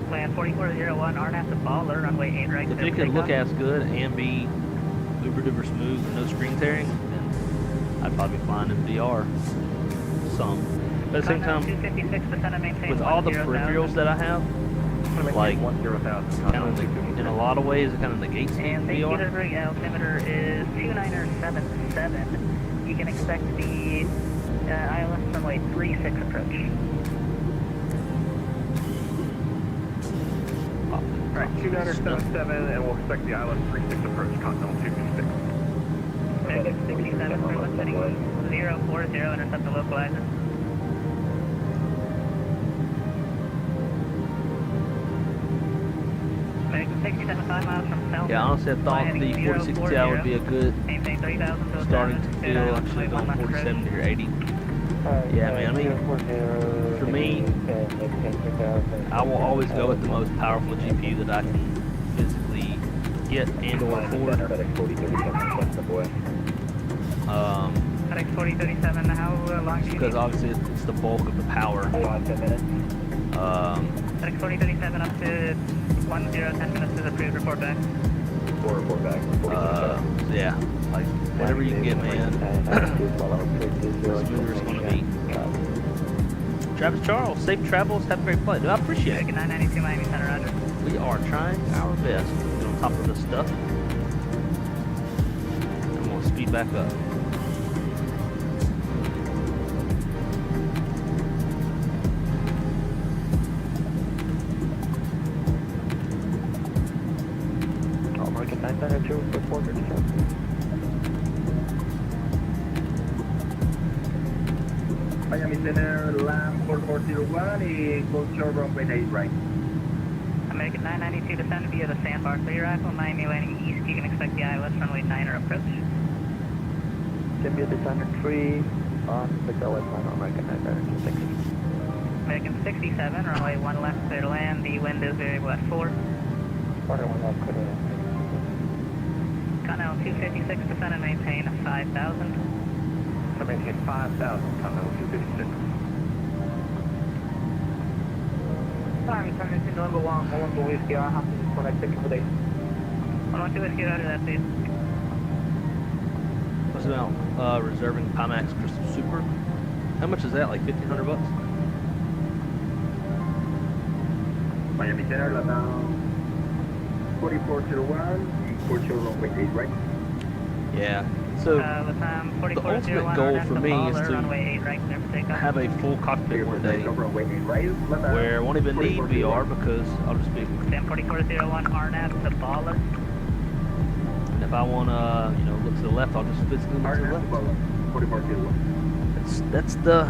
Land 4401, RNAV to Baller, runway 8 right. If it could look as good and be uber duper smooth with no screen tearing, then I'd probably be flying in VR some. But at the same time, with all the peripherals that I have, like kind of in a lot of ways, it kind of negates the and VR. the altimeter is 2977. You can expect the ILS runway 36 approach. Alright, 2977, and we'll expect the ILS 36 approach, Continental 256. American 67, Fairless heading 040, intercept the localizer. American 67, 5 miles from South. Yeah, honestly, I thought the 46 Ti would be a good Maintain 3000 to starting to feel actually going 4070 or 80. Yeah, man, I mean, for me, I will always go with the most powerful GPU that I can physically get and or afford. FedEx 4037, how long do you Because need? obviously it's the bulk of the power. FedEx 4037 up to 10, 10 minutes is approved, report back. Report back. So yeah, like whatever you can get, man. The smoother it's going to be. Travis Charles, safe travels, have a great flight. Dude, I appreciate it. American 992 Miami Center, roger. We are trying our best to get on top of this stuff. I'm going to speed back up. American 992 for 437. Miami Center, LAM 4401, Corsair Void Elite right. American 992 descend via the sandbar. Clear arrival, Miami landing east. You can expect the ILS runway 9er approach. Columbia Designer 3 on the go line on American 996. American 67, runway 1 left, clear to land. The wind is variable at 4. Quarter 1 left, clear to land. Continental 256, descend and maintain 5,000. So maintain 5,000, Continental 256. time, turn into number 112 Whiskey, I have to disconnect the accommodation. 112 Whiskey, roger that, please. What's about reserving Pimax Crystal Super? How much is that? Like $1,500 bucks? Miami Center, LATAM 4401, Portugal runway 8 right. Yeah. So the ultimate goal for me is to have a full cockpit one day where I won't even need VR because I'll just be. 4401 RNAV to baller. And if I want to, you know, look to the left, I'll just physically look to the left. 4401. That's the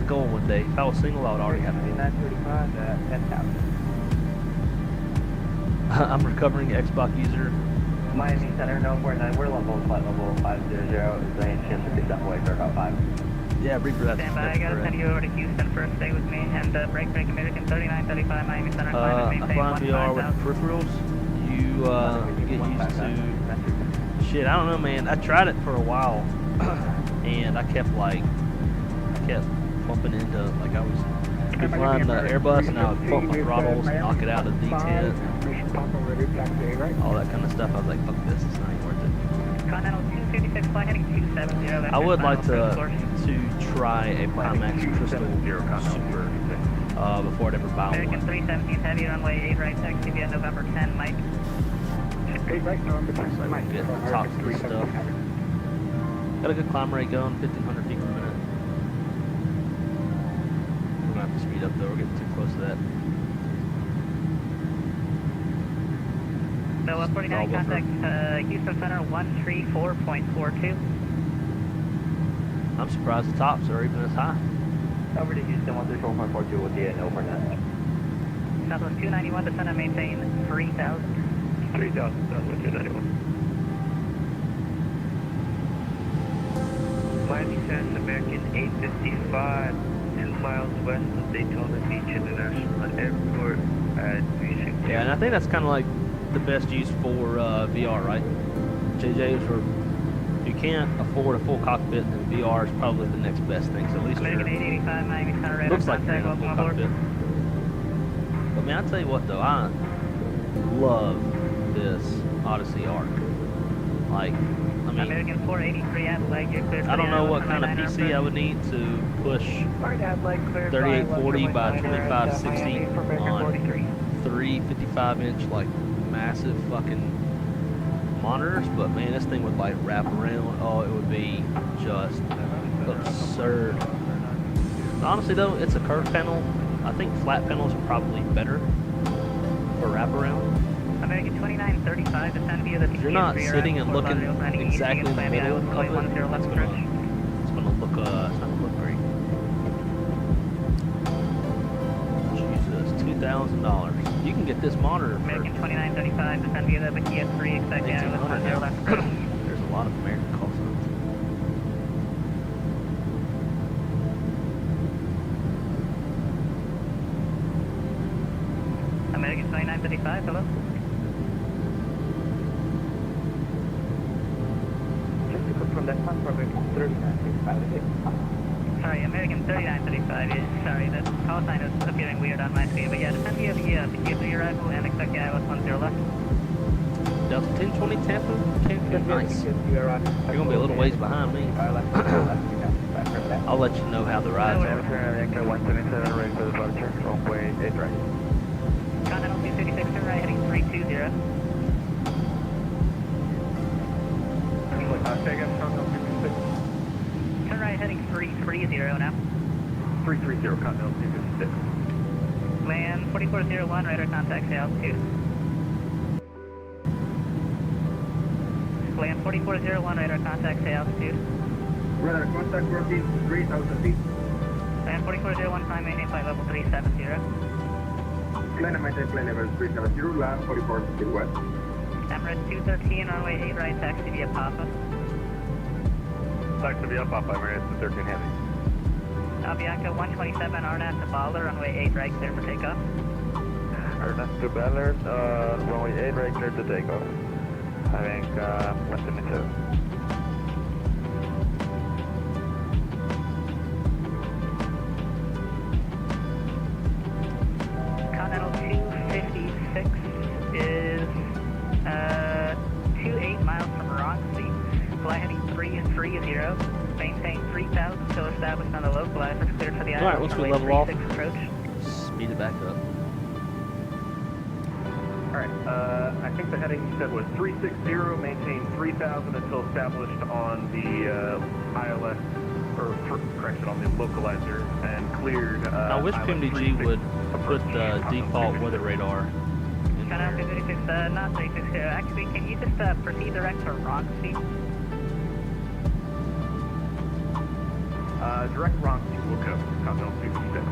goal one day. If I was single, I would already have it. 935, 10,000. I'm a recovering Xbox user. Miami Center, no 49, we're level, flight level 500, is there any chance of that way for about 5? Yeah, Reaper, that's Stand by, I gotta send you over to Houston for a stay with me, and break American 3935 Miami Center. I fly VR with peripherals. You get used to shit. I don't know, man. I tried it for a while, and I kept bumping into I was flying the Airbus, and I would bump my throttles, knock it out of D10, all that kind of stuff. I was like, fuck this, it's not even worth it. Continental 256, fly heading 270. I would like to try a Pimax Crystal Super before I'd ever buy American one. 317 heavy, runway 8 right, taxi via November 10, Mike. 8 right, November 10, So I can get the tops of the stuff. Got a good climb rate going, 1,500 feet per minute. We're gonna have to speed up though, we're getting too close to that. So 49, contact Houston Center 134.42. I'm surprised the tops are even as high. Over to Houston, 134.42 with the no for that. Southwest 291, descend and maintain 3,000. 3,000, Southwest 291. Miami Center, American 855, 2 miles west of Daytona Beach International Airport at Music. Yeah, and I think that's kind of like the best use for VR, right? JJ, for if you can't afford a full cockpit, then VR is probably the next best thing. So at least American 885, Miami Center, radar looks like you're in contact, a full welcome aboard. cockpit. But man, I'll tell you what though, I love this Odyssey Arc. Like, I mean, American 483 at leg, you're cleared. I don't know what kind of PC I would need to push 3840 by 2560 on 3 55-inch like massive fucking monitors, but man, this thing would like wrap around. Oh, it would be just absurd. Honestly though, it's a curved panel. I think flat panels are probably better for wraparound. American 2935, descend via the You're not sitting and looking exactly in the middle of it. It's gonna look, it's not gonna look great. Jesus, $2,000. You can get this monitor for American 2935, descend via the Kia 3, expect the with 10 left. There's a lot of American call signs. American 2935, hello? Just to confirm that one for American 3965. Sorry, American 3935 is, sorry, the call sign is appearing weird on my screen, but yeah, descend via the Kia 3 arrival and expect the ILS 10 left. Delta 1020 Tampa, Cancun, nice. You're gonna be a little ways behind me. I'll let you know how the rides are. 177, ready for departure, runway 8 right. Continental 256, turn right, heading 320. Turn right, heading 330 now. 330, Continental 256. Land 4401, radar contact altitude. Land 4401, radar contact altitude. Radar contact working 3,000 feet. Land 4401, climb maintain flight level 370. Climb and maintain plane level 370, land 4451. Emirates 213, runway 8 right, taxi via Papa. Taxi via Papa, Emirates 213 heavy. Avianca 127, RNAV to Baller, runway 8 right, clear for takeoff. RNAV to Ballard, runway 8 right, clear to takeoff. Avianca 127. Continental established on the localizer, cleared for the Alright, island once we runway level off, 36 approach. speed it back up. Alright, I think the heading you said was 360, maintain 3000 until established on the ILS, or correction, on the localizer, and cleared. I wish ILS PMDG would put the approach. default weather radar in Channel there. 236, not 360. Actually, can you just proceed direct for Roxy? Direct Roxy will go, Continental 256.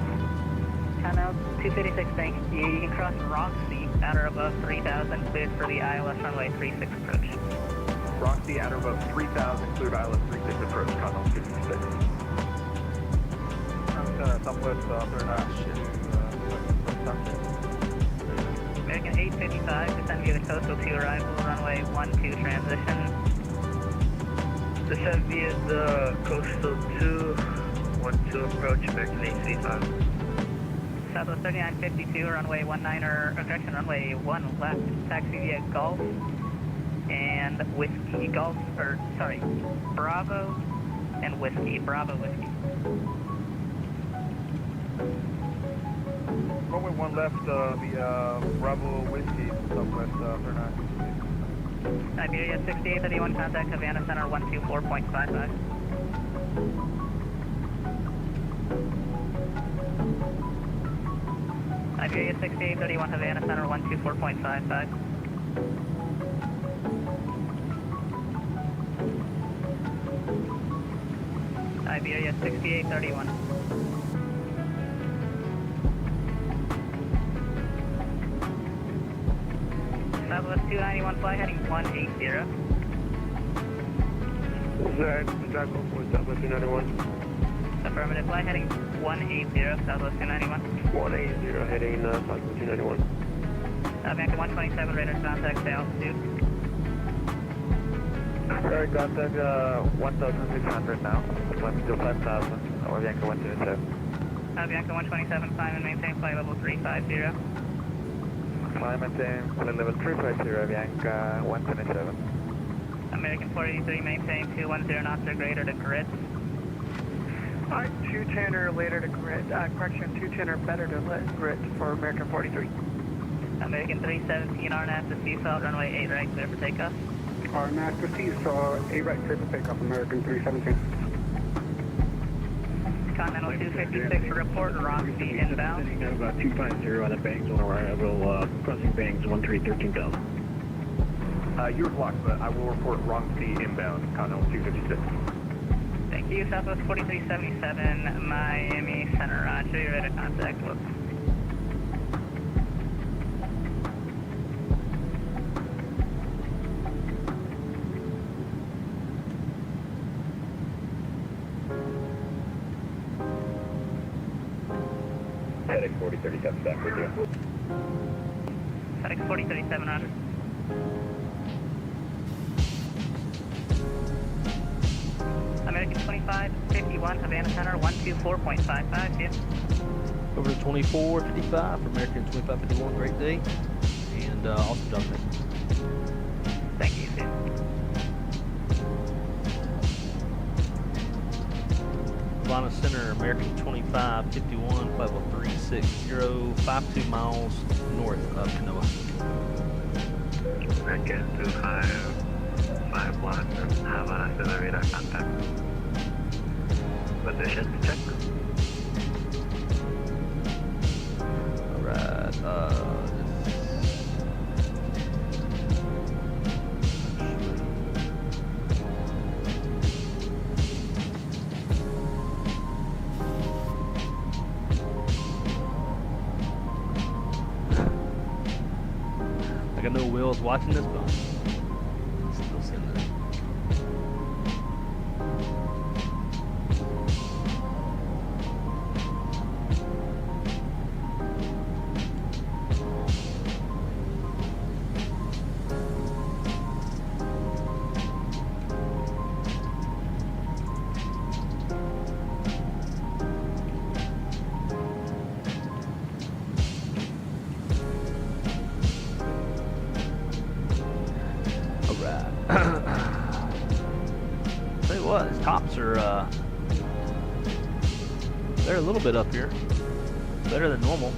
Channel 256, thank you. You can cross Roxy at or above 3000, cleared for the ILS runway 36 approach. Roxy at or above 3000, cleared ILS 36 approach, Continental 256. Southwest, American 855, descend via the coastal 2 arrival, runway 12 transition. Descend via the coastal 2, 12 approach, American 855. Southwest 3952, runway 19, runway 1 left, taxi via Golf and Whiskey, Bravo and Whiskey, Bravo Whiskey. Runway 1 left, the Bravo Whiskey, Southwest 39. Iberia 6831, contact Havana Center 124.55. Iberia 6831, Havana Center 124.55. Iberia 6831. Southwest 291, fly heading 180. Zach, for Southwest 291. Affirmative, fly heading 180, Southwest 291. 180, heading Southwest 291. Bianca 127, radar contact to altitude. Alright, contact 1,600 now. Climbing to 5,000, or Bianca 127. Bianca 127, climb and maintain flight level 350. Climb and maintain flight level 350, Bianca 127. American 483, maintain 210 knots or greater to grid. Alright, 210 or later to grid. Correction, 210 or better to grid for American 43. American 317, RNAV to seatbelt, runway 8 right, clear for takeoff. RNAV to Seesaw, 8 right, clear for takeoff, American 317. Continental 256, report Roxy inbound. About 250 on the banks on arrival, crossing banks 13,000. You're blocked, but I will report Roxy inbound, Continental 256. Thank you, Southwest 4377, Miami Center, roger, you're ready to contact, whoops. FedEx 4037 back with you. FedEx 4037, roger. American 2551, Havana Center 124.55, yeah. Over to 2455 for American 2551, great day. And awesome job, man. Thank you, Sid. Havana Center, American 2551, flight level 360, 52 miles north of Canoa. American 2551, Havana Center radar contact. Position check. Alright, I got no Will's watching this, but I'm still sitting there. They're a little bit up here. Better than normal.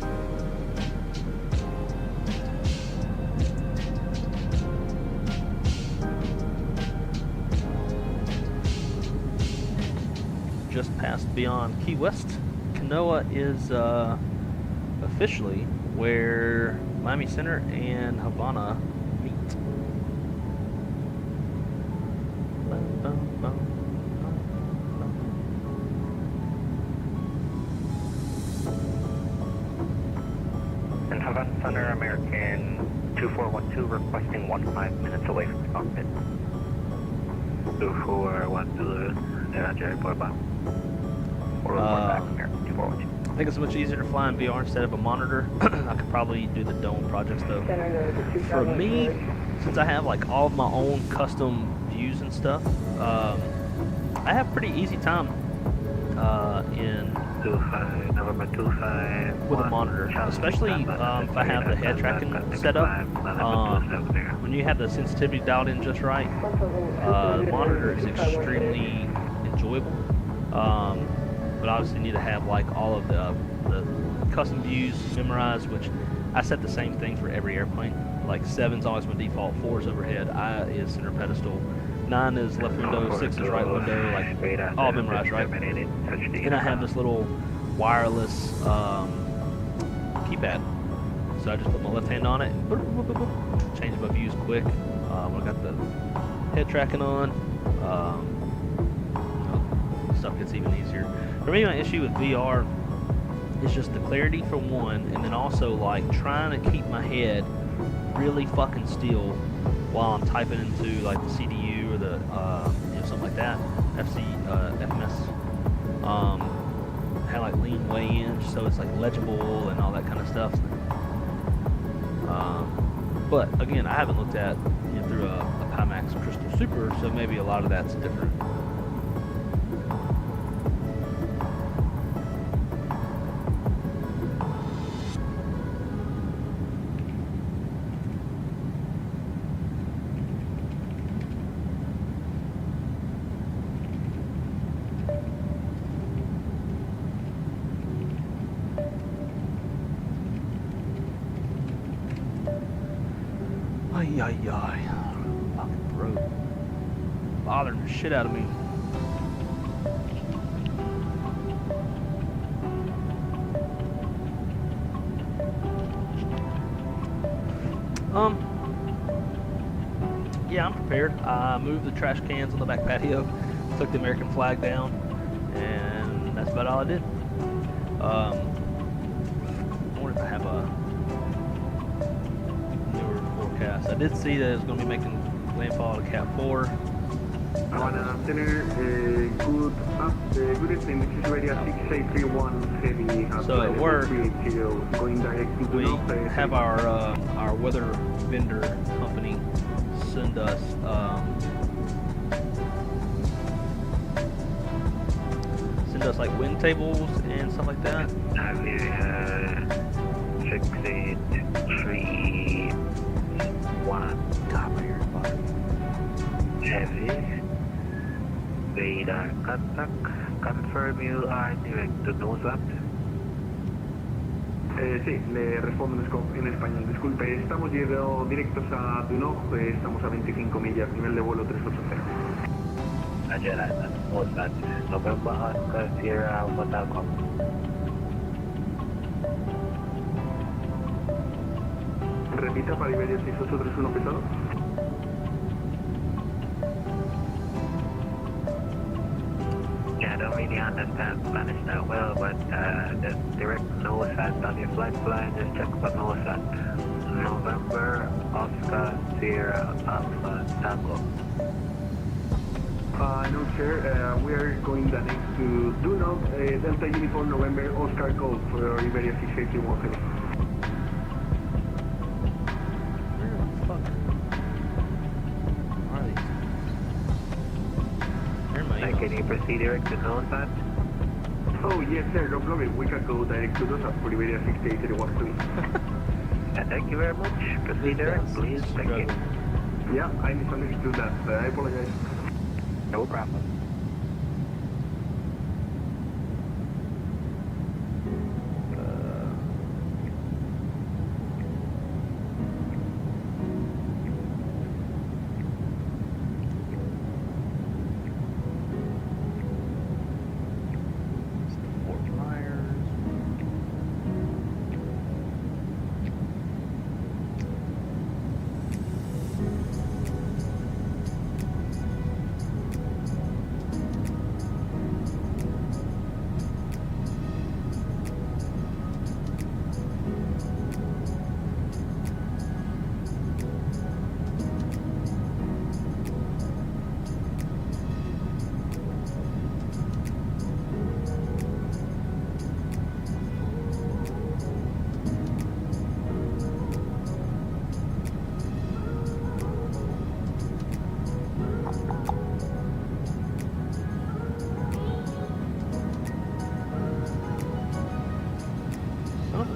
Just passed beyond Key West. Kanoa is officially where Miami Center and Havana meet. And Havana Center, American 2412, requesting 15 minutes away from the cockpit. 2412, Roger, report back. Or report back, American 2412. I think it's much easier to fly in VR instead of a monitor. I could probably do the dome projects though. For me, since I have like all of my own custom views and stuff, I have pretty easy time with a monitor, especially if I have the head tracking set up. When you have the sensitivity dialed in just right, the monitor is extremely enjoyable. But obviously need to have like all of the custom views memorized, which I set the same thing for every airplane. Like 7's always my default, 4 is overhead, I is center pedestal, 9 is left window, 6 is right window, like all memorized, right? And I have this little wireless keypad. So I just put my left hand on it, change my views quick. When I got the head tracking on, stuff gets even easier. For me, my issue with VR is just the clarity for one, and then also like trying to keep my head really fucking still while I'm typing into like the CDU or the something like that, FMS. Have like lean way in so it's like legible and all that kind of stuff. But again, I haven't looked at through a Pimax Crystal Super, so maybe a lot of that's different. Ay, fucking throat. Bothering the shit out of me. Yeah, I'm prepared. I moved the trash cans on the back patio, took the American flag down, and that's about all I did. I wonder if I have a forecast. I did see that it was going to be making landfall at Cat 4. Havana Center, good evening, this is Radio 6831 Heavy. So at work, going direct to we have our weather vendor company send us like wind tables and stuff like that. 6831. God, my ears bother me. Heavy. Radar contact. Confirm you are direct to nose up. Sí, le respondo en español. Disculpe, estamos llegando directos a Dunoj, estamos a 25 millas, nivel de vuelo 380. Roger that, nose up. November Oscar Sierra Hotel Com. Repita para Iberia 6831 pesado. Yeah, I don't really understand Spanish that well, but the direct NOSAT on your flight plan, just check for NOSAT. November, Oscar, Sierra, Alpha, Tango. No, sir. We are going next to Dunoj, Delta Uniform November, Oscar Golf for Iberia 6831 Heavy. Where the fuck are these? They're in my emails. Can you proceed direct to NOSAT? Oh, yes, sir. No problem. We can go direct to Dunoj for Iberia 6831 Heavy. Thank you very much. Proceed direct, please. Thank you. Yeah, I misunderstood that. I apologize. No problem.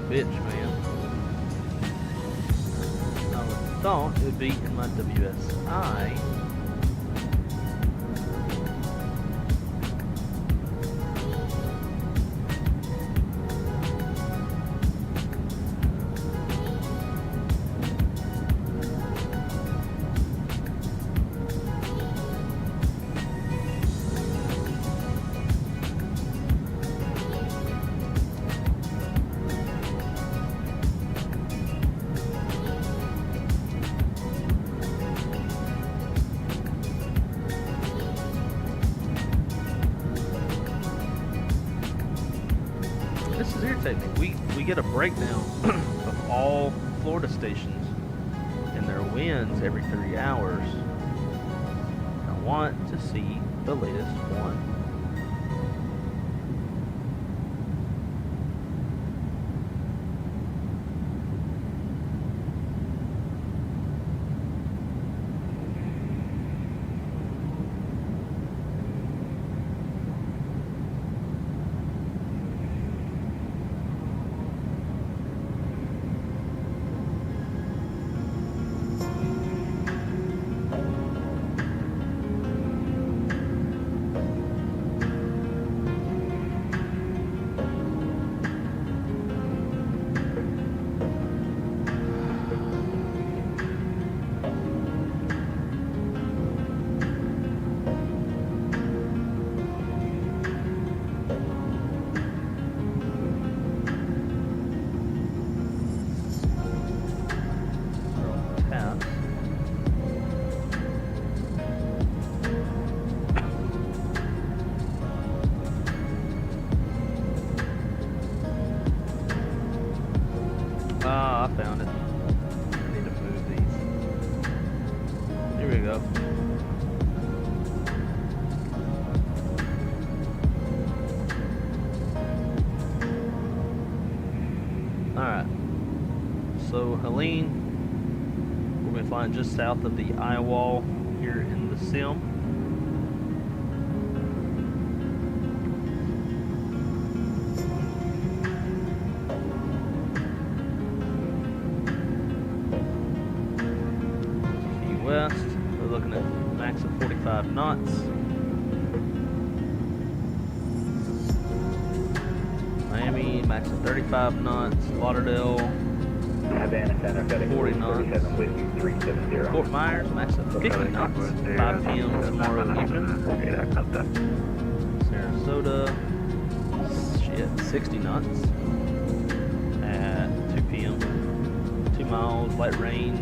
bitch, man. I would have thought it would be in my WSI. This is irritating. We get a breakdown of all Florida stations and their winds every 3 hours. I want to see the latest one. Ah, I found it. I need to move these. Here we go. Alright. So, Helene, we're going to be flying just south of the eye wall here in the sim. West, we're looking at max of 45 knots. Miami, max of 35 knots. Lauderdale, Havana Center, FedEx 40 knots. 47 with you, 370. Fort Myers, max of 50 knots. 5 p.m. tomorrow evening. Sarasota, shit, 60 knots at 2 p.m. 2 miles, light rain,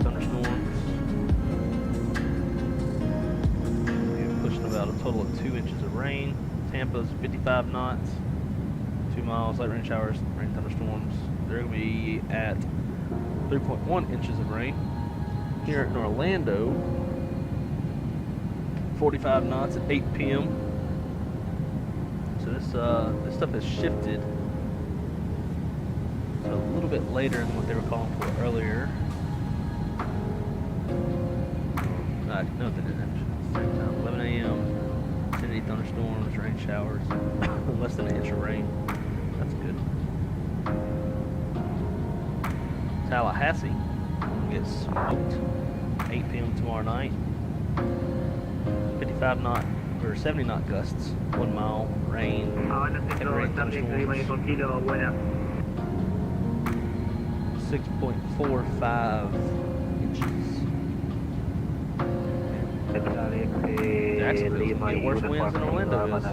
thunderstorms. About a total of 2 inches of rain. Tampa's 55 knots, 2 miles, light rain showers, rain thunderstorms. They're going to be at 3.1 inches of rain. Here in Orlando, 45 knots at 8 p.m. So this stuff has shifted to a little bit later than what they were calling for earlier. No, they didn't. 11 a.m. 10 thunderstorms, rain showers, less than 1 inch of rain. That's good. Tallahassee gets smoked. 8 p.m. tomorrow night. 55 knot or 70 knot gusts. 1 mile, rain, heavy rain thunderstorms. 6.45 inches. Jacksonville's gonna get worse winds than Orlando is. They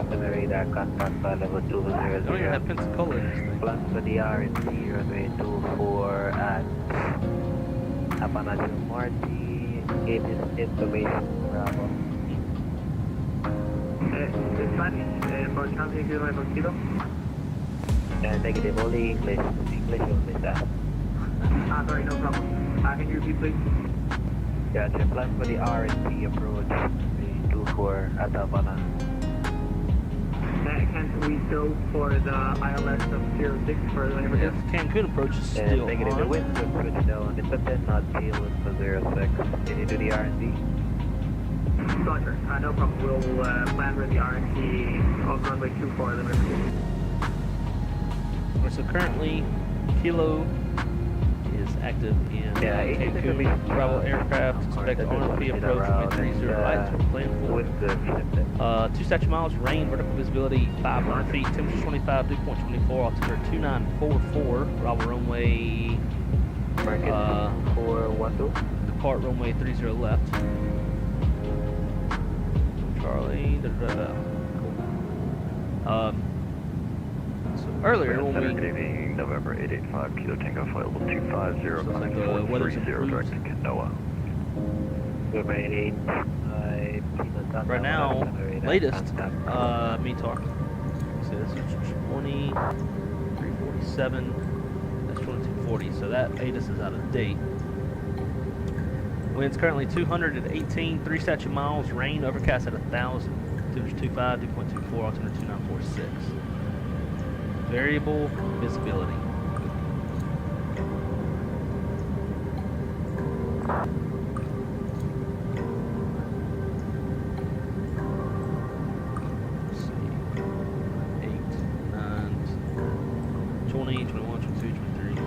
don't even have Pensacola in this thing. Plans for the R&D, runway 24 at Apanacho Marty, 8 is information, Bravo. For counting to my mosquito? Negative, only English only, sir. Sorry, no problem. Can you repeat, please? Gotcha. Plan for the R&D approach, 24 at Havana. Can we go for the ILS of 06 for the Yes, Cancun approach is still negative, the on. wind will switch down. It's a 10 knot tail with the 06. Can you do the R&D? Roger. No problem. We'll land with the RNT on runway 24 then. So currently Kilo is active in Cancun. Bravo aircraft. Expect RP approach wind 30 right to plan for. 2 statute miles, rain, vertical visibility 500 feet, temperature 25, dew point 24, altimeter 2944, Bravo runway, depart runway 30 left. Charlie, so earlier when we... Good evening, November 885, Kilo Tango Flight 250, Sounds like the weather's improved. direct to Kanoa. Right now, latest METAR says it's 2347, that's 2240, so that ATIS is out of date. Winds currently 218, 3 statute miles, rain, overcast at 1,000, temperature 25, dew point 24, altimeter 2946. Variable visibility. Let's see. 8, 9, 20, 21, 22, 23, 24.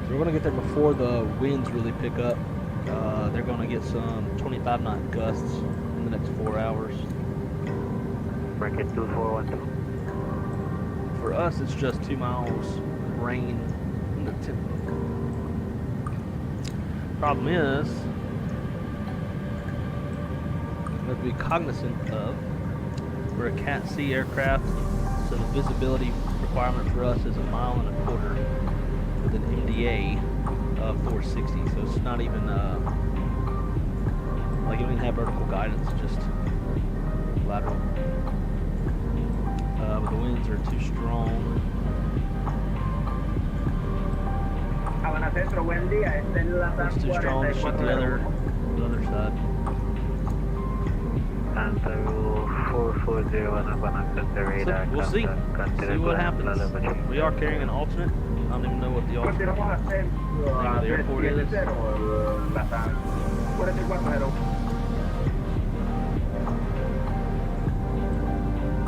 So we're going to get there before the winds really pick up. They're going to get some 25 knot gusts in the next 4 hours. Bracket 2412. For us, it's just 2 miles rain in the tempo. Problem is, we have to be cognizant of, we're a Cat C aircraft, so the visibility requirement for us is 1.25 miles with an MDA of 460. So it's not even like you don't even have vertical guidance, just lateral. But the winds are too strong. It's too strong to shoot the other side. So we'll see. See what happens. We are carrying an alternate. I don't even know what the alternate name of the airport is.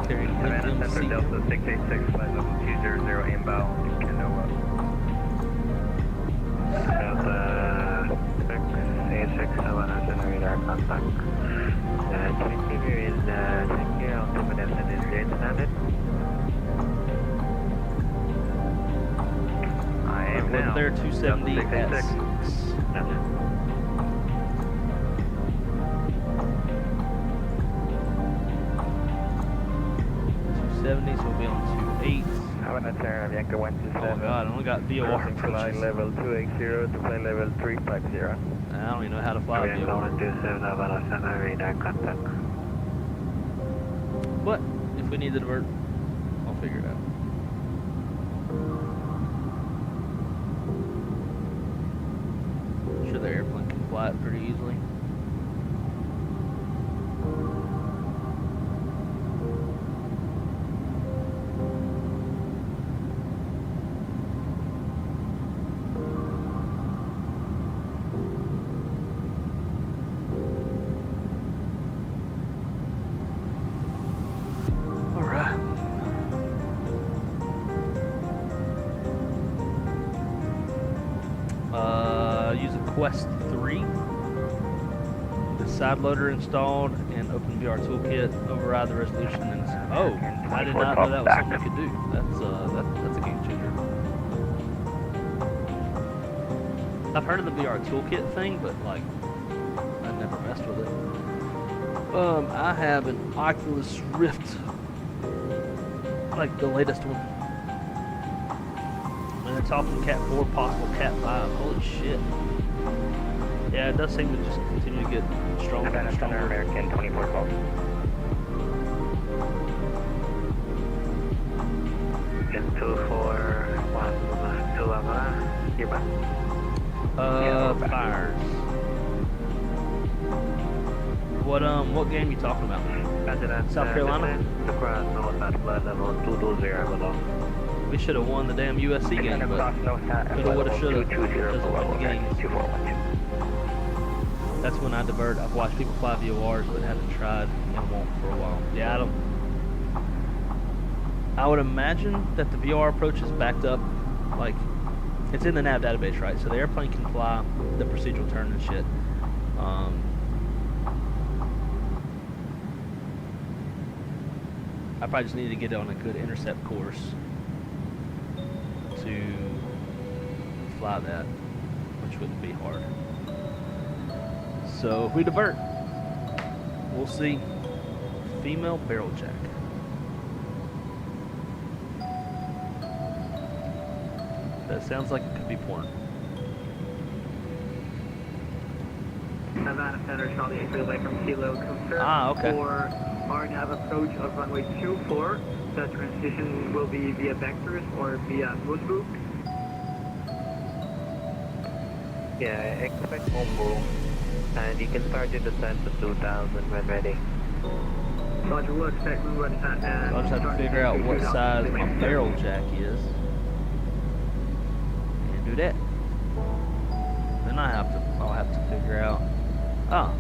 Carrying Center NMC. Delta 686, flight level 200 inbound to Kanoa. Delta 686, I want to generate our contact. Check if you're in check your altimeter and is range standard. I am now. There 270 Delta 686. Gotcha. 70, so we'll be on 28. I want to turn Avianca Oh 127. god, I only got VOR Flight approaches. level 280 to flight level 350. I don't even know how to fly Avianca VOR. 127, I want to send a radar contact. But if we need to divert, I'll figure it out. Sure, the airplane can fly it pretty easily. Use a Quest 3, the side loader installed, and open VR toolkit, override the resolution, and oh, I did not know that was something we could do. That's a game changer. I've heard of the VR toolkit thing, but like I never messed with it. I have an Oculus Rift, like the latest one. And they're talking Cat 4, possible Cat 5. Holy shit. Yeah, it does seem to just continue to get stronger and stronger. American 2412. Get 241 to Lava. Cuba. Fires. What game you talking about? South Carolina? To cross north at flight level 220 below. We should have won the damn USC game, but coulda, woulda, shoulda. Doesn't win the games. That's when I divert. I've watched people fly VORs, but haven't tried and won't for a while. Yeah, I don't. I would imagine that the VOR approach is backed up, like, it's in the nav database, right? So the airplane can fly the procedural turn and shit. I probably just need to get it on a good intercept course to fly that, which wouldn't be hard. So if we divert, we'll see female barrel jack. That sounds like it could be porn. Savannah Center, Charlie 8 away from Kilo, confirm okay. for RNAV approach of runway 24. The transition will be via vectors or via moonbook. Yeah, expect moonbook. And you can start your descent to 2000 when ready. Roger, we'll expect moonbook descent and... I'll just have to figure out what size my barrel jack is. And do that. Then I'll have to figure out... Oh.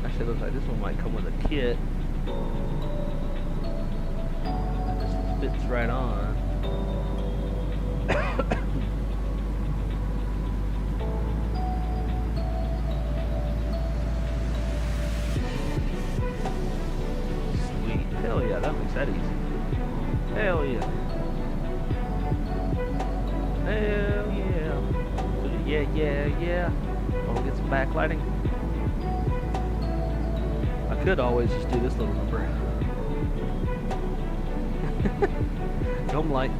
Actually, it looks like this one might come with a kit. It just fits right on. Sweet. Hell yeah, that makes that easy. Hell yeah. Hell yeah. Yeah. I'll get some backlighting. I could always just do this little number. Dome light.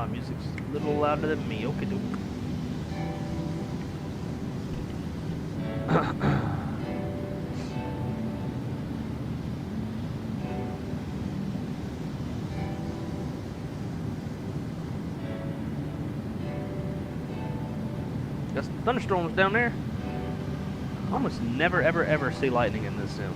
Music's a little louder than me. Okay, doke. Got some thunderstorms down there. I almost never, ever see lightning in this sim.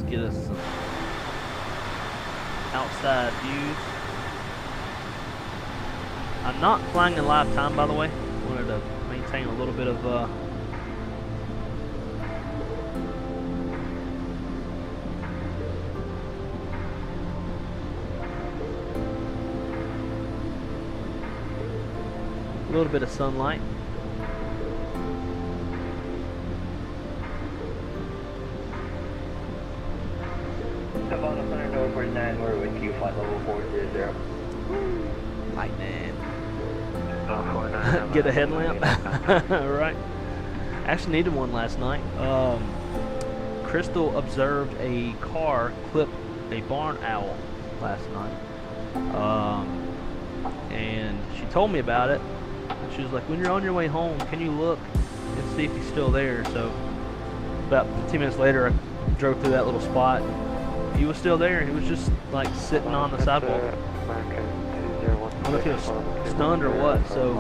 Get us some outside views. I'm not flying in live time, by the way. Wanted to maintain a little bit of sunlight. Savannah Center, Nova 49, we're with you, flight level 400. Lightning. Get a headlamp. Right. Actually needed one last night. Crystal observed a car clip a barn owl last night. And she told me about it. And she was like, when you're on your way home, can you look and see if he's still there? So about 15 minutes later, I drove through that little spot. He was still there. He was just like sitting on the sidewalk. I don't know if he was stunned or what. So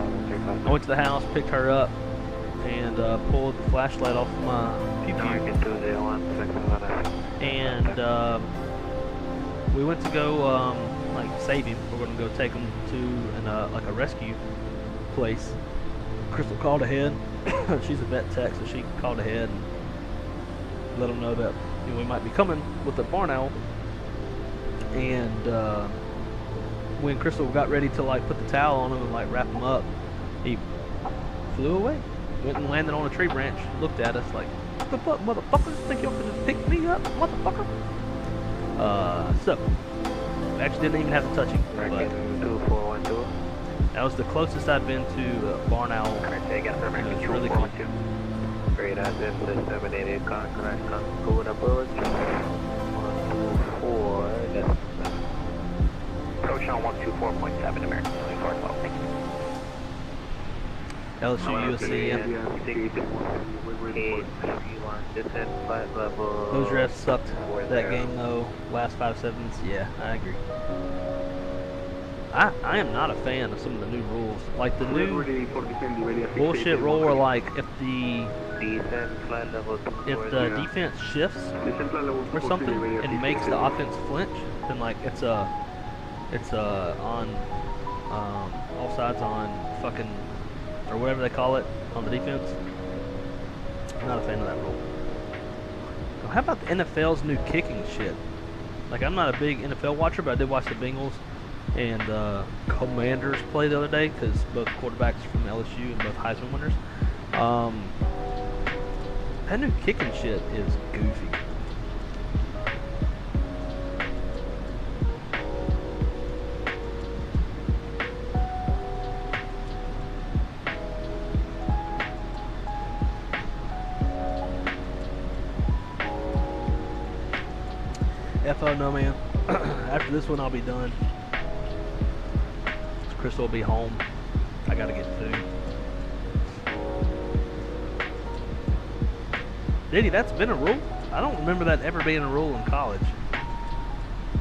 I went to the house, picked her up, and pulled the flashlight off my pew-pew. And we went to go like save him. We're going to go take him to like a rescue place. Crystal called ahead. She's a vet tech, so she called ahead and let them know that we might be coming with the barn owl. And when Crystal got ready to like put the towel on him and like wrap him up, he flew away. Went and landed on a tree branch. Looked at us like, "What the fuck, motherfuckers? Think y'all can just pick me up, motherfucker?" So we actually didn't even have to touch him. But That was the closest I've been to Barn Owl. Correct, again for And American it was really Control cool. 412. Great, this is 788 Cancun, Cancun approach. 124, that's approach on 124.7 American 2412, thank you. LSU USC, yeah. Descent, flight level. Those refs sucked that game though. Last 5-7s, yeah, I agree. I am not a fan of some of the new rules. Like the new bullshit rule where like if the defense shifts or something and makes the offense flinch, then like it's on all sides on fucking or whatever they call it on the defense. I'm not a fan of that rule. Now, how about the NFL's new kicking shit? Like I'm not a big NFL watcher, but I did watch the Bengals and Commanders play the other day because both quarterbacks from LSU and both Heisman winners. That new kicking shit is goofy. FO no man. After this one I'll be done. Crystal will be home. I gotta get food. Diddy, that's been a rule? I don't remember that ever being a rule in college.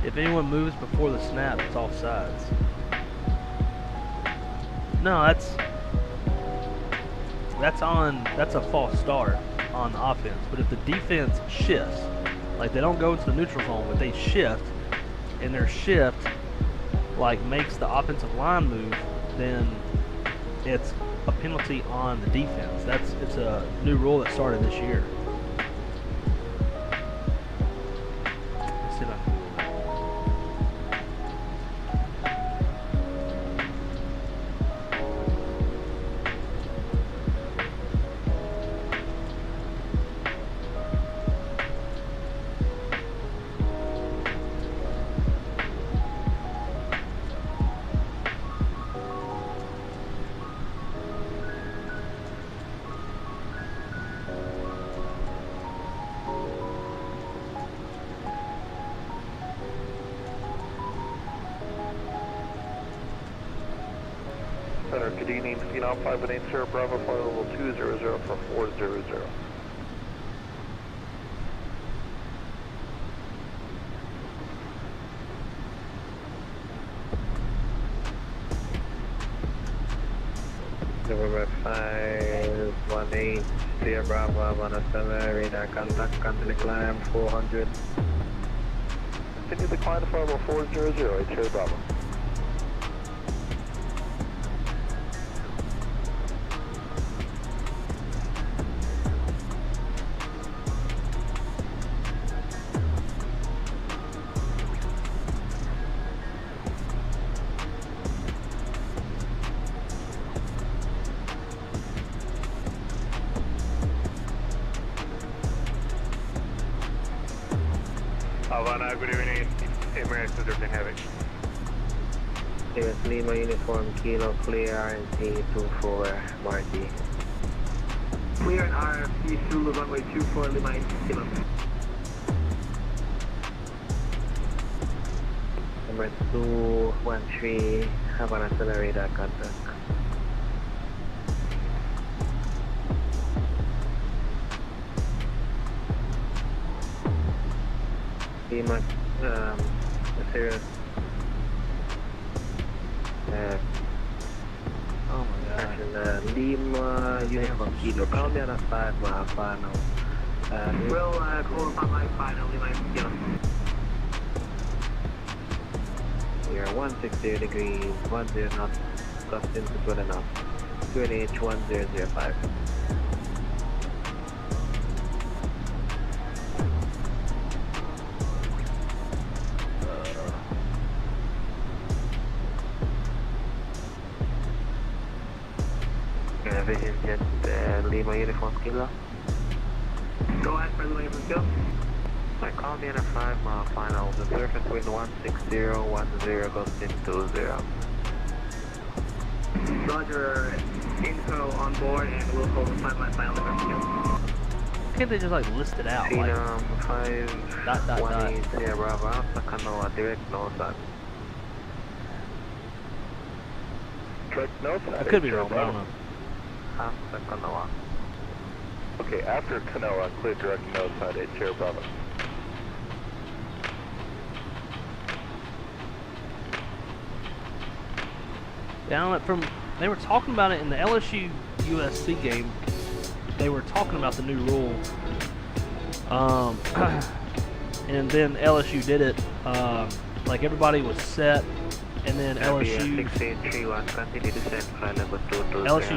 If anyone moves before the snap, it's offsides. No, that's a false start on offense. But if the defense shifts, like they don't go into the neutral zone, but they shift, and their shift like makes the offensive line move, then it's a penalty on the defense. It's a new rule that started this year. Let's see if I can Good evening, Phenom 580 Bravo, flight level 200 for 400. November 518, Sierra Bravo, 107, radar contact, continue climb 400. Continue the climb to flight level 400, Sierra Bravo. Havana, good evening. Emirates Citizen Havoc. Yes, Lima Uniform, Kilo, clear, RNC 24, Marty. Clear and RFC Zulu runway 24, Lima Kilo. Number 213, Havana Accelerator contact. Lima, serious. Oh my god. Lima Uniform Kilo, call me on a 5 mile final. Will call upon my final, Lima Kilo. We are 160 degrees, 10 knots, gust into 12 knots, QNH 1005. Vision Jet, Lima Uniform Kilo. Go ahead for Lima Kilo. I called in a 5 mile final, the surface wind 160, 10 gust into 20. Roger, info on board and we'll hold the flight line final number. Can't they just like list it out? Like, dot, dot, dot. Sierra Bravo, Alpha Canoa, direct north side. Direct north side. I could be wrong, but I don't know. Alpha Canoa. Okay, after Canoa, clear direct north side, 8 Sierra Bravo. Yeah, I don't know, they were talking about it in the LSU USC game. They were talking about the new rule. And then LSU did it. Like everybody was set, and then LSU's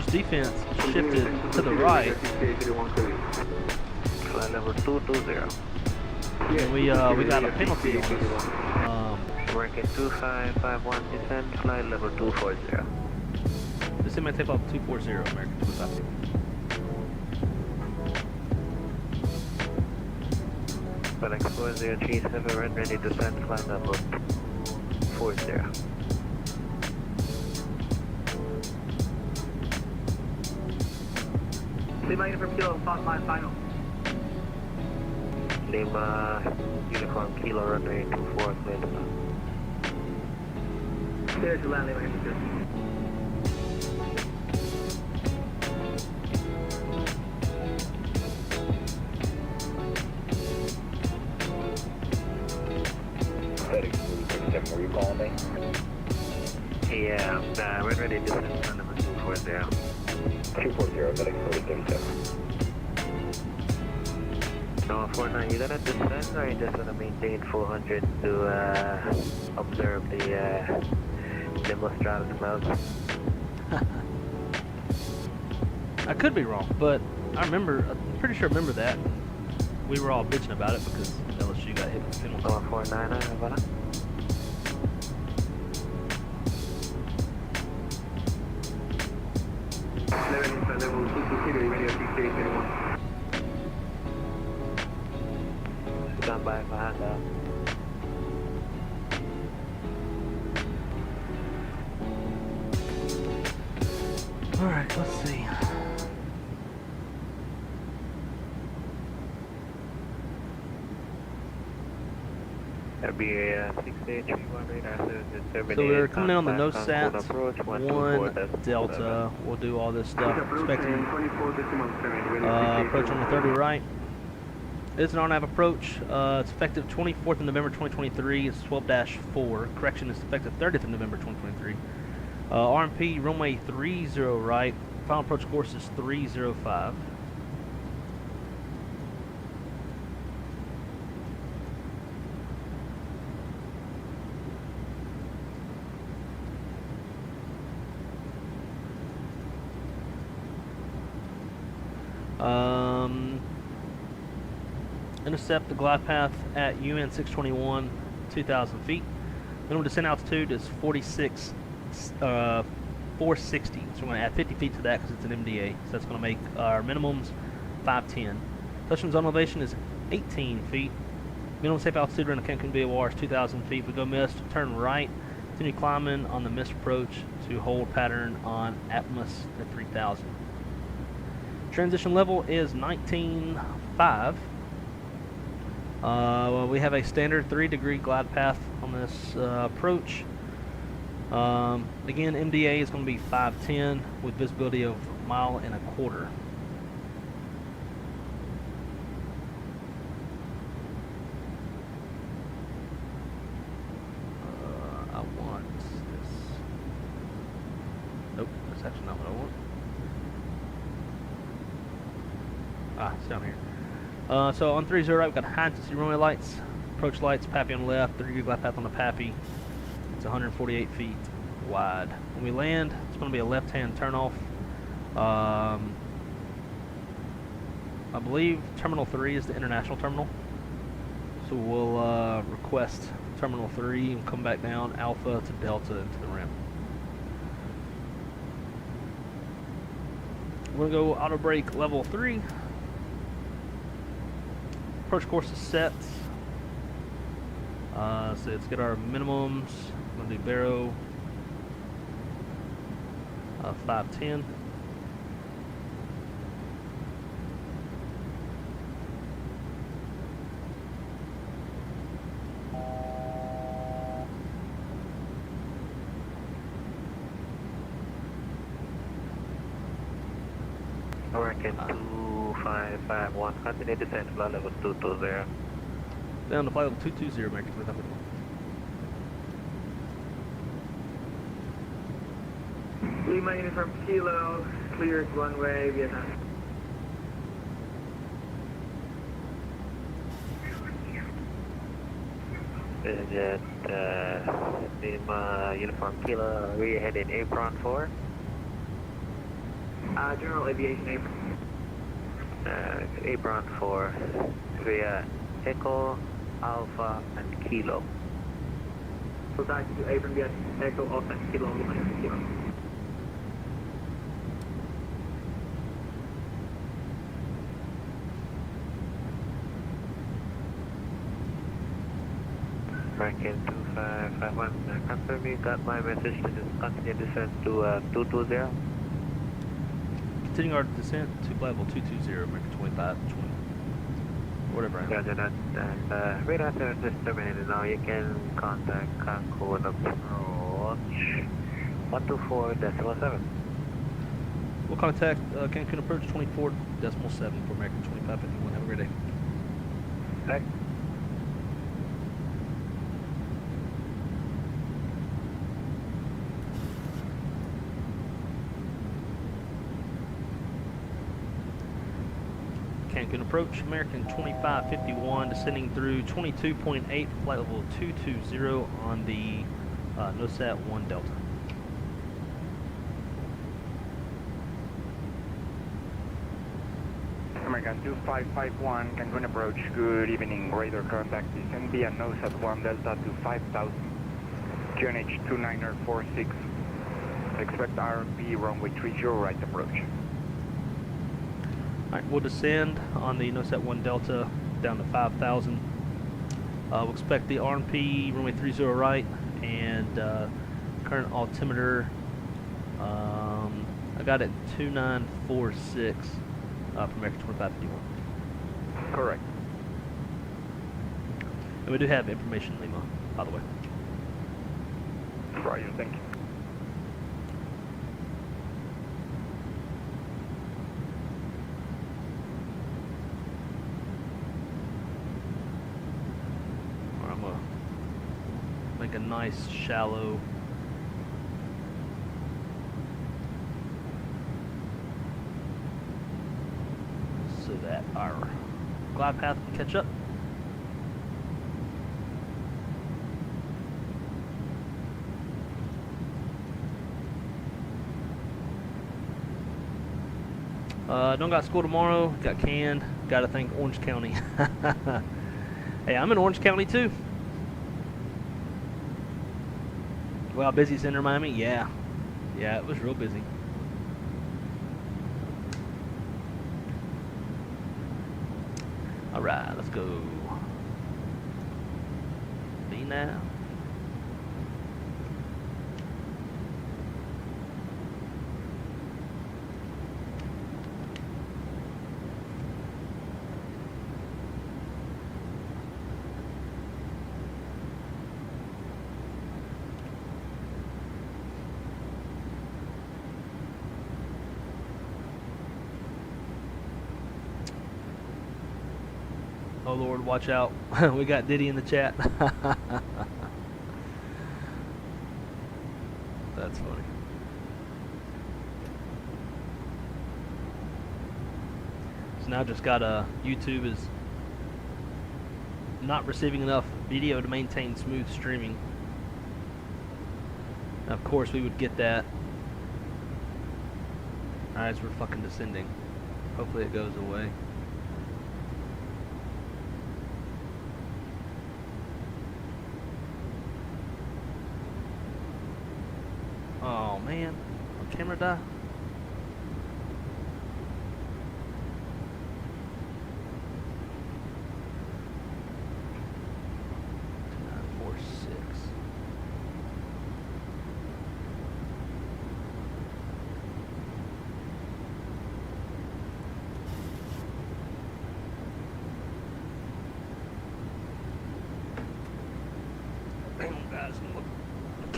defense shifted to the right. Flight level 220. And we got a penalty on us. Working 2551 descent, flight level 240. This is my tape off 240 American 250. FedEx 4037, red ready to descend, flight level 40. Lima Uniform Kilo, Fox Line Final. Lima Uniform Kilo, runway 24, clear to land. Clear to land, Lima Uniform. FedEx 367, were you calling me? Yeah, red ready to descend, flight level 240. 240, FedEx 337. No, 49, you gonna descend or you just gonna maintain 400 to observe the Limbostratus clouds? I could be wrong, but I'm pretty sure I remember that. We were all bitching about it because LSU got hit with the penalty. No, 49, Havana. Stand by for handout. Alright, let's see. That'll be a 6831 radar service. So we're coming in on the nose sats, 1 Delta. We'll do all this stuff. Expecting approach on the 30 right. It's an RNAV approach. It's effective 24th of November 2023. It's 12-4. Correction, it's effective 30th of November 2023. RMP runway 30 right. Final approach course is 305. Intercept the glide path at UN 621, 2,000 feet. Minimum descent altitude is 460. So we're going to add 50 feet to that because it's an MDA. So that's going to make our minimums 510. Touchdown zone elevation is 18 feet. Minimum safe altitude around the Cancun VOR is 2,000 feet. We go missed, turn right, continue climbing on the missed approach to hold pattern on Atmos at 3,000. Transition level is 19.5. We have a standard 3-degree glide path on this approach. Again, MDA is going to be 510 with visibility of 1.25 miles. I want this. Nope, that's actually not what I want. It's down here. So on 30 right, we've got high intensity runway lights, approach lights, PAPI on the left, 3-degree glide path on the PAPI. It's 148 feet wide. When we land, it's going to be a left-hand turnoff. I believe Terminal 3 is the international terminal. So we'll request Terminal 3 and come back down Alpha to Delta into the rim. We're going to go auto brake level 3. Approach course is set. So let's get our minimums. I'm going to do Barrow. 510. American 2551, continue descent, flight level 220. Down to flight level 220, American 2551. Lima Uniform Kilo, cleared runway, Vietnam. Jet Lima Uniform Kilo, we heading apron 4. General Aviation apron. Apron 4 via Echo, Alpha, and Kilo. So taxi to apron via Echo, Alpha, and Kilo, Lima Uniform Kilo. American 2551, confirm you got my message to continue descent to 220. Continuing our descent to flight level 220, American 2520. Whatever I am. Roger that. And radar service is terminated now. You can contact Cancun approach 124.7. We'll contact Cancun approach 24.7 for American 2551. Have a great day. Right. Cancun approach, American 2551, descending through 22.8 for flight level 220 on the NOSAT 1 Delta. American 2551, Cancun approach, good evening, radar contact descend via NOSAT 1 Delta to 5000, QNH 2946, expect RMP runway 30 right approach. Alright, we'll descend on the NOSAT 1 Delta down to 5,000. We'll expect the RMP runway 30 right, and current altimeter, I got it 2946 for American 2551. Correct. And we do have information in Lima, by the way. Roger, thank you. I'm gonna make a nice shallow so that our glide path can catch up. Don't got school tomorrow, got canned, gotta thank Orange County. Hey, I'm in Orange County too. Well, busy center Miami? Yeah. Yeah, it was real busy. Alright, let's go. Be now. Oh Lord, watch out. We got Diddy in the chat. That's funny. So now just got YouTube is not receiving enough video to maintain smooth streaming. Now, of course we would get that. Alright, so we're fucking descending. Hopefully it goes away. Oh man, my camera die.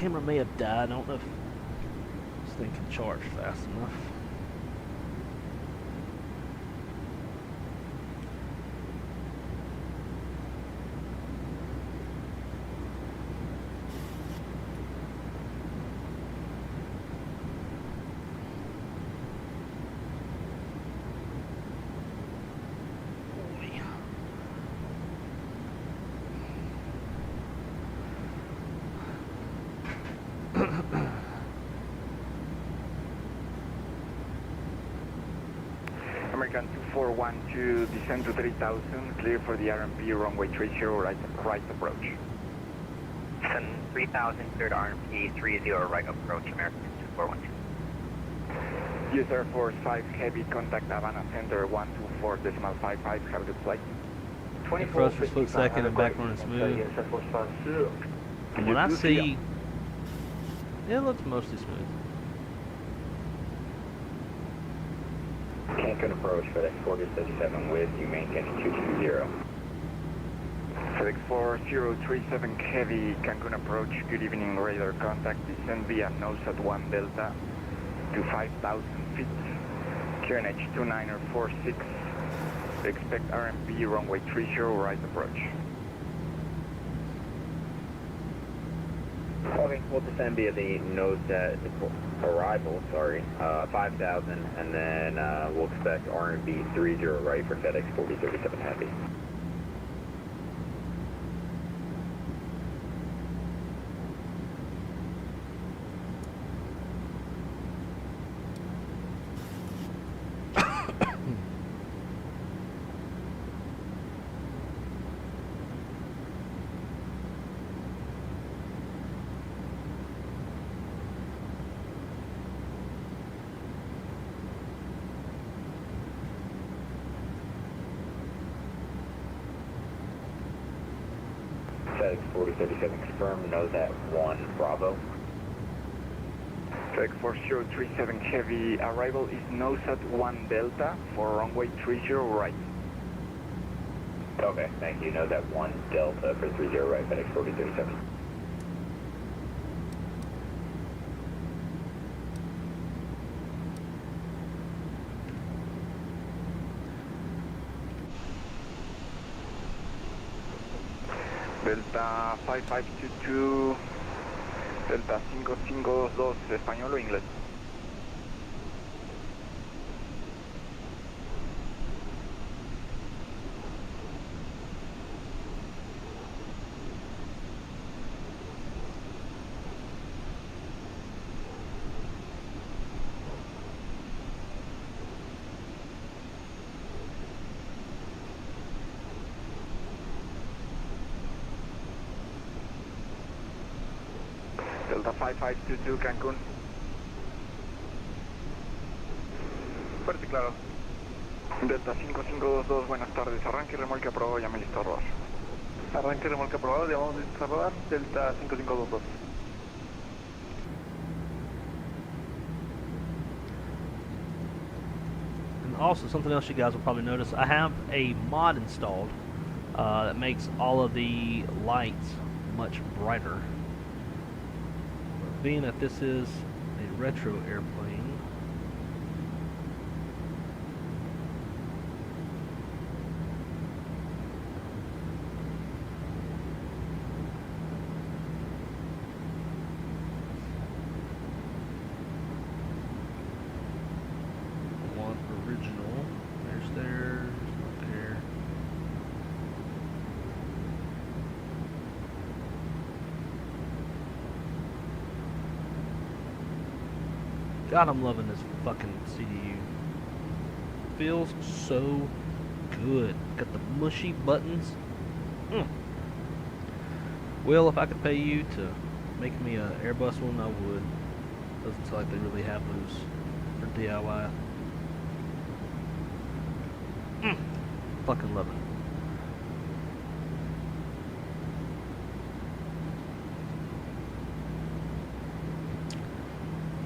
camera may have died. I don't know if this thing can charge fast enough. American 2412, descend to 3000, clear for the RMP, runway 30, right approach. Descend 3000, cleared RMP 30, right approach, American 2412. US Air Force 5 Heavy, contact Havana Center 124.55, have a good flight. Thrust for split second and back running smooth. When I see, yeah, it looks mostly smooth. Cancun approach, FedEx 4037 with you maintaining 220. FedEx 4037 Heavy, Cancun approach, good evening, radar contact, descend via nose at 1 Delta to 5,000 feet, QNH 2946, expect RMP, runway 30, right approach. Okay, we'll descend via the nose at arrival, 5,000, and then we'll expect R&B 30 right for FedEx 4037 Heavy. FedEx 4037 confirmed, nose at 1 Bravo. FedEx 4037 Heavy, arrival is nose at 1 Delta for runway 30 right. Okay, thank you. Nose at 1 Delta for 30 right, FedEx 4037. Delta 5522, Delta 552, español o inglés. Delta 5522, Cancún. Fuerte y claro. Delta 5522, buenas tardes. Arranque y remolque aprobado, llame listo a rodar. Arranque y remolque aprobado, llamamos listo a rodar. Delta 5522. And also, something else you guys will probably notice, I have a mod installed that makes all of the lights much brighter. Being that this is a retro airplane, I want original. There's theirs, not there. God, I'm loving this fucking CDU. Feels so good. Got the mushy buttons. Well, if I could pay you to make me a Airbus one, I would. Doesn't sound like they really have those for DIY. Fucking love it.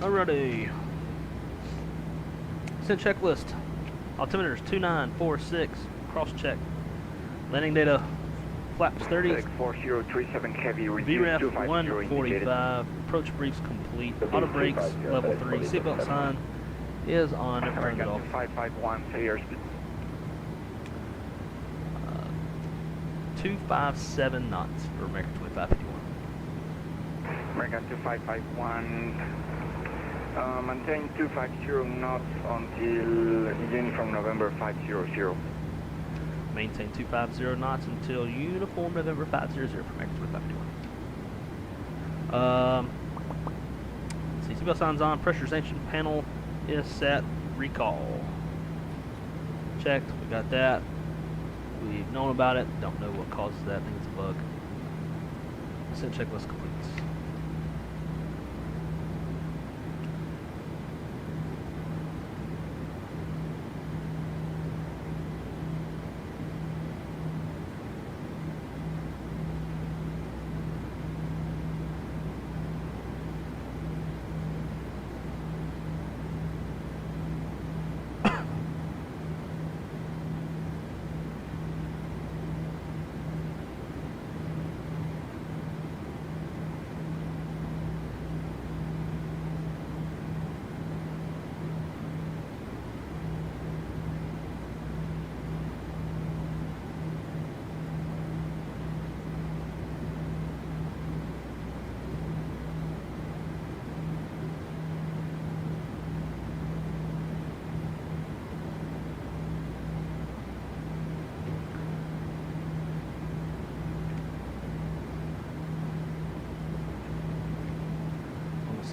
Alrighty. Send checklist. Altimeter is 2946. Cross check. Landing data flaps 30. FedEx 4037 Heavy, reduce VREF 250 indicated. 145. Approach briefs complete. Auto brakes level 3. Seatbelt sign is on. Never turned it off. 551, say airspeed. 257 knots for American 2551. American 2551, maintain 250 knots until Uniform November 500. Maintain 250 knots until Uniform November 500 for American 2551. Let's see, seatbelt signs on, pressurization panel is set, recall. Checked, we got that. We've known about it, don't know what causes that, I think it's a bug. Set checklist completes.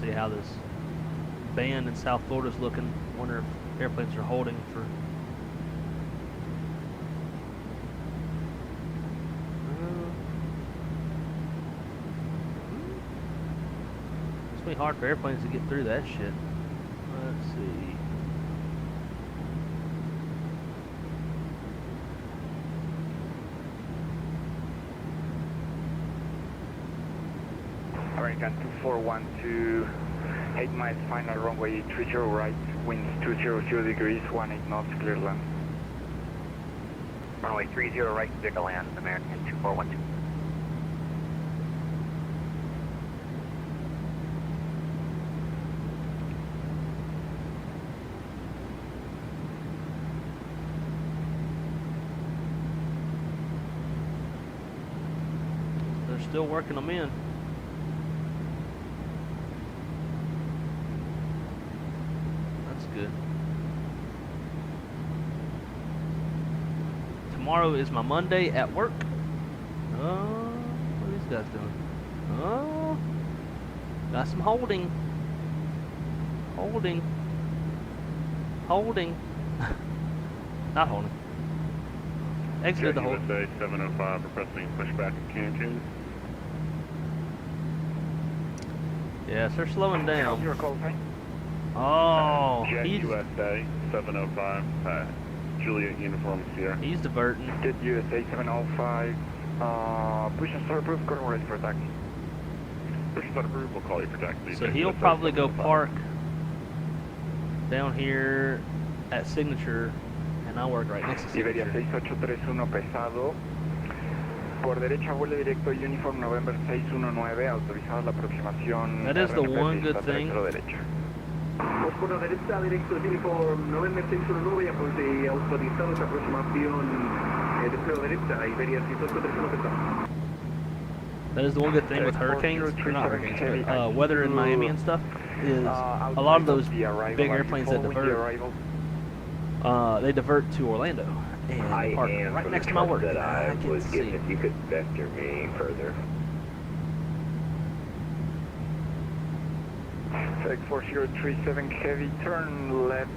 See how this band in South Florida is looking. Wonder if airplanes are holding for. It's gonna be hard for airplanes to get through that shit. Let's see. American 2412, 8 miles final runway 30 right, winds 200 degrees, 18 knots, clear land. Runway 30 right, clear to land, American 2412. They're still working them in. Good. Tomorrow is my Monday at work. Oh, what are these guys doing? Oh, got some holding. Holding. Not holding. Exited the hold. USA 705 requesting pushback at Cancun. Yes, they're slowing down. Your call sign? Oh, Jet he's USA 705, Juliet Uniform Sierra. he's diverting. Jet USA 705, push and start approved, current ready for taxi. Push start approved, we'll call you for taxi. So Jet he'll USA probably go 705. park down here at Signature, and I work right next to Iberia Signature. 6831 pesado. Por derecha vuelo directo Uniform November 619, autorizada la aproximación. That is the one good thing. Derecha. Pues por la derecha directo Uniform November 619 y autorizado esa aproximación de cero derecha, Iberia 6831 pesado. That is the one good thing with hurricanes, or not hurricanes, but weather in Miami and stuff, is a lot of those big airplanes that divert, they divert to Orlando, and they park right next to my work. That I I can was see. given. If you could vector me further. FedEx 4037 heavy, turn left,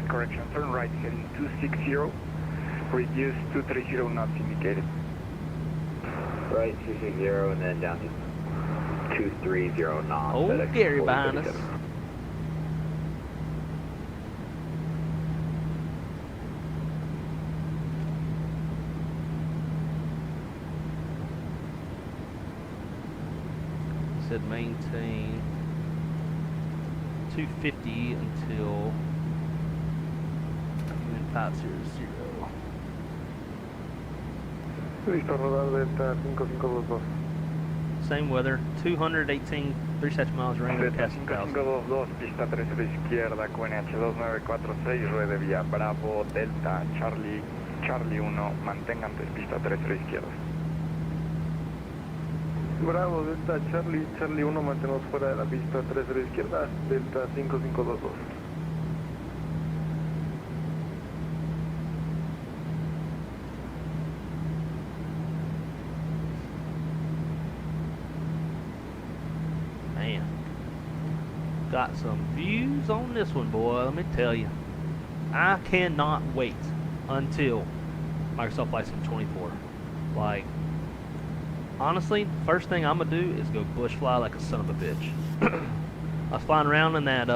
correction, turn right heading 260, reduce 230 knots indicated. Right, 260 and then down to 230 knots. Oh, FedEx Gary behind us. 4037. Said maintain 250 until UN 500. Listo, rodar Delta 5522. Same weather, 218 3 miles, rain Delta overcast 1,000. 5522, pista 13 de izquierda, QNH 2946, red de vía Bravo, Delta, Charlie, Charlie 1, mantengan pista 13 de izquierda. Bravo, Delta, Charlie, Charlie 1, mantenemos fuera de la pista 13 de izquierda, Delta 5522. Man, got some views on this one, boy, let me tell you. I cannot wait until Microsoft Flight Sim 24. Like, honestly, first thing I'm gonna do is go bush fly like a son of a bitch. I was flying around in that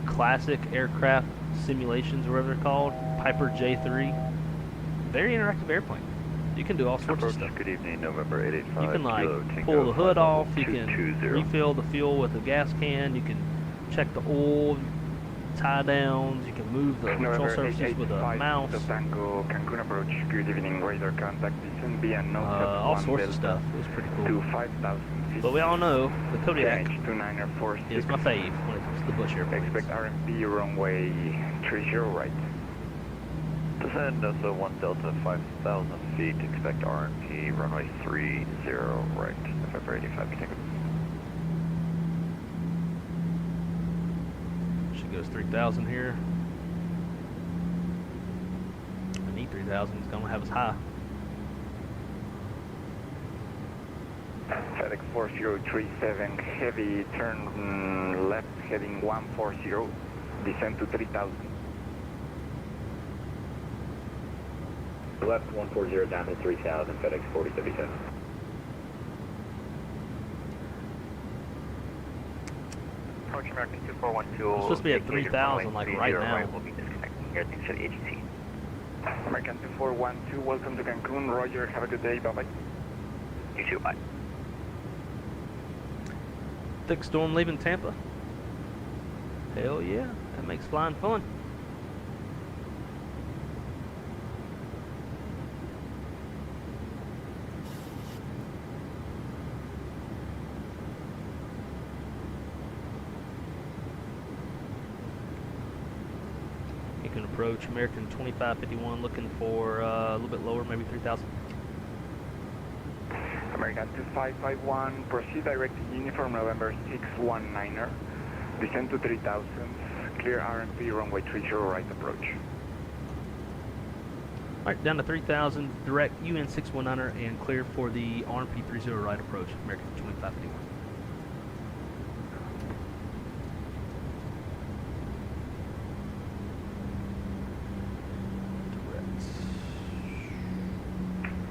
classic aircraft simulations, or whatever they're called, Piper J3. Very interactive airplane. You can do all sorts of stuff. Good evening, November 885. You can like pull the hood off, you can refill the fuel with a gas can, you can check the oil, tie downs, you can move the control surfaces with a mouse. Tango, Cancun approach, good evening, radar contact, descend via no All sorts of stuff. It was pretty cool. to 5,000 feet. But we all know the Kodiak H2946. is my fave when it comes to the bush airplanes. Expect RMP runway 30 right. Descend NOSA 1 Delta 5,000 feet. Expect RMP runway 30 right. November 85, take it. Should goes 3,000 here. I need 3,000. It's gonna have us high. FedEx 4037 heavy, turn left heading 140, descend to 3,000. Left 140 down to 3000, FedEx 4037. Approach American 2412. It's supposed to be at 3,000 like right now. We'll be disconnecting everything to the agency. American 2412, welcome to Cancun, Roger, have a good day, bye-bye. You too, bye. Thick storm leaving Tampa. Hell yeah, that makes flying fun. You can approach American 2551, looking for a little bit lower, maybe 3,000. American 2551, proceed direct to uniform November 619er, descend to 3000, clear RMP runway 30 right approach. Alright, down to 3,000, direct UN 619er and clear for the RMP 30 right approach, American 2551.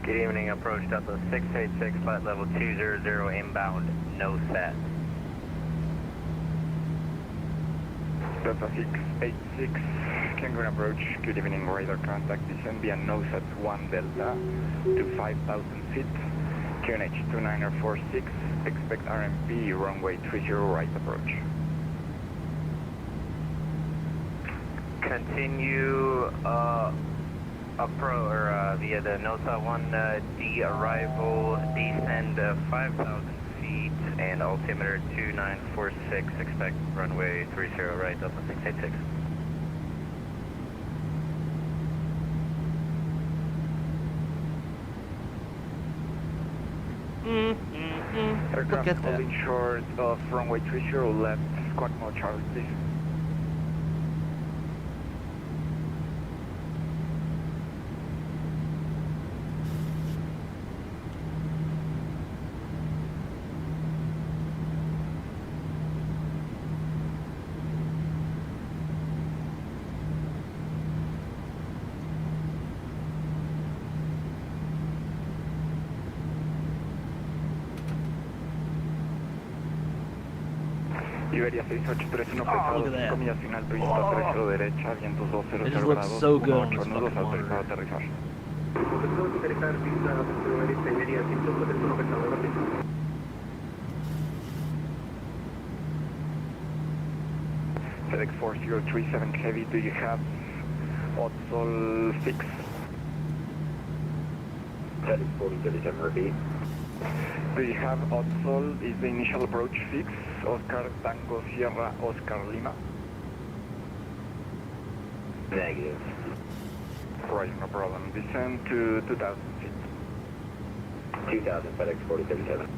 Good evening, approach Delta 686, flight level 200 inbound, no set. Delta 686, Cancun approach, good evening, radar contact, descend via NOSAT 1 Delta to 5,000 feet, QNH 2946, expect RMP runway 30 right approach. Continue via the NOSA 1D arrival, descend 5,000 feet and altimeter 2946, expect runway 30 right, Delta 686. Look Aircraft at that. holding short of runway 30 left, squawk mode Charlie, please. Iberia 6831 pesado, 5 millas final, pista 30 derecha, vientos 200 grados, so good on this 18 nudos, fucking autorizado a monitor. aterrizar. Autorizado a aterrizar, pista 30 derecha, Iberia 6831 pesado, gracias. FedEx 4037 heavy, do you have hot sol fix? FedEx 4037, repeat. Do you have outsole? Is the initial approach fixed? Oscar Tango Sierra Oscar Lima? Negative. Right, no problem. Descend to 2,000 feet. 2000 FedEx 4037.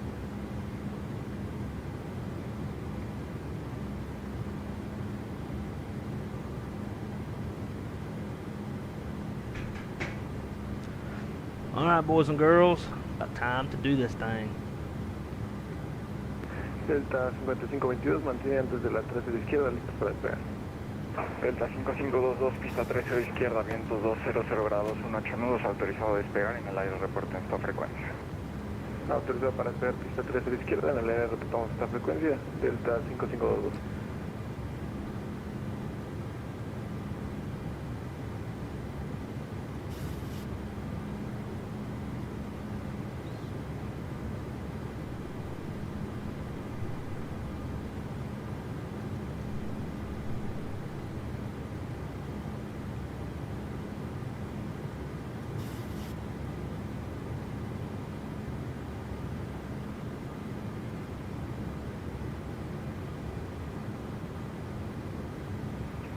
All right, boys and girls, about time to do this thing. Delta 5522, mantiene antes de la 13 de izquierda, listo para despegar. Delta 5522, pista 13 de izquierda, vientos 200 grados, 18 nudos, autorizado a despegar en el aire, reporta esta frecuencia. Autorizado para despegar, pista 13 de izquierda, en el aire reportamos esta frecuencia, Delta 5522.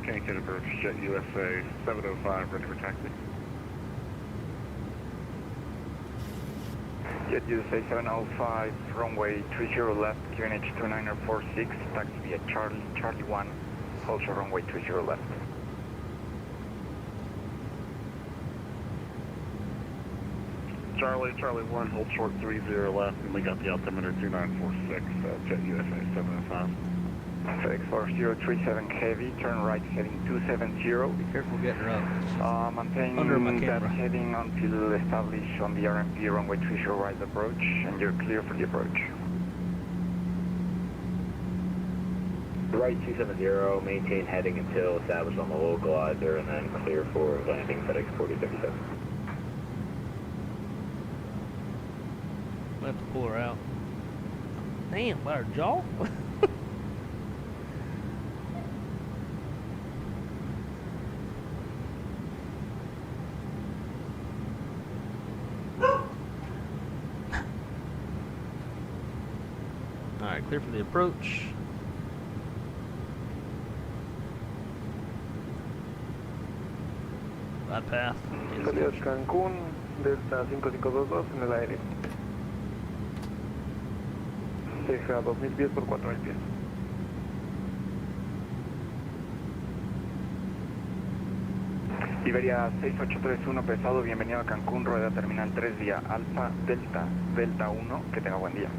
Cancun approach, Jet USA 705, ready for taxi. Jet USA 705, runway 30 left, QNH 2946, taxi via Charlie 1, also runway 30 left. Charlie 1, hold short 30 left, and we got the altimeter 2946, Jet USA 705. FedEx 4037 heavy, turn right heading 270. Be careful getting her up. Maintain Under my that camera. heading until established on the RMP runway 30 right approach, and you're clear for the approach. Right 270, maintain heading until established on the localizer, and then clear for landing FedEx 4037. I'm gonna have to pull her out. Damn, by her jaw? Alright, clear for the approach. Glide path. Salida de Cancún, Delta 5522 en el aire. Deja 2000 pies por 4000 pies. Iberia 6831 pesado, bienvenido a Cancún, rueda terminal 3 vía Alfa Delta 1, que tenga buen día.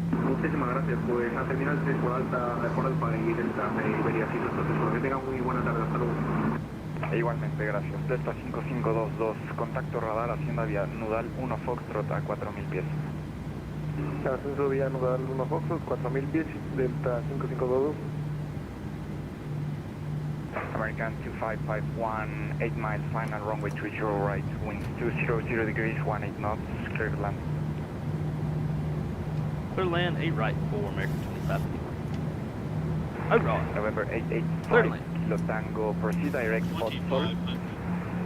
Muchísimas gracias, pues a terminal 3 por Alfa y Delta de Iberia 6831. Que tengan muy buena tarde, hasta luego. Igualmente, gracias. Delta 5522, contacto radar, hacienda vía Nudal 1 Foxtrot a 4000 pies. Ascenso vía Nudal 1 Foxtrot, 4000 pies, Delta 5522. American 2551, 8 miles, final runway 30 right, winds 200 degrees, 18 knots, clear to land. Clear land, 8 right for American 2551. Oh, right. November Clear 885, land. Kilo Tango, proceed direct hot sol, 2500.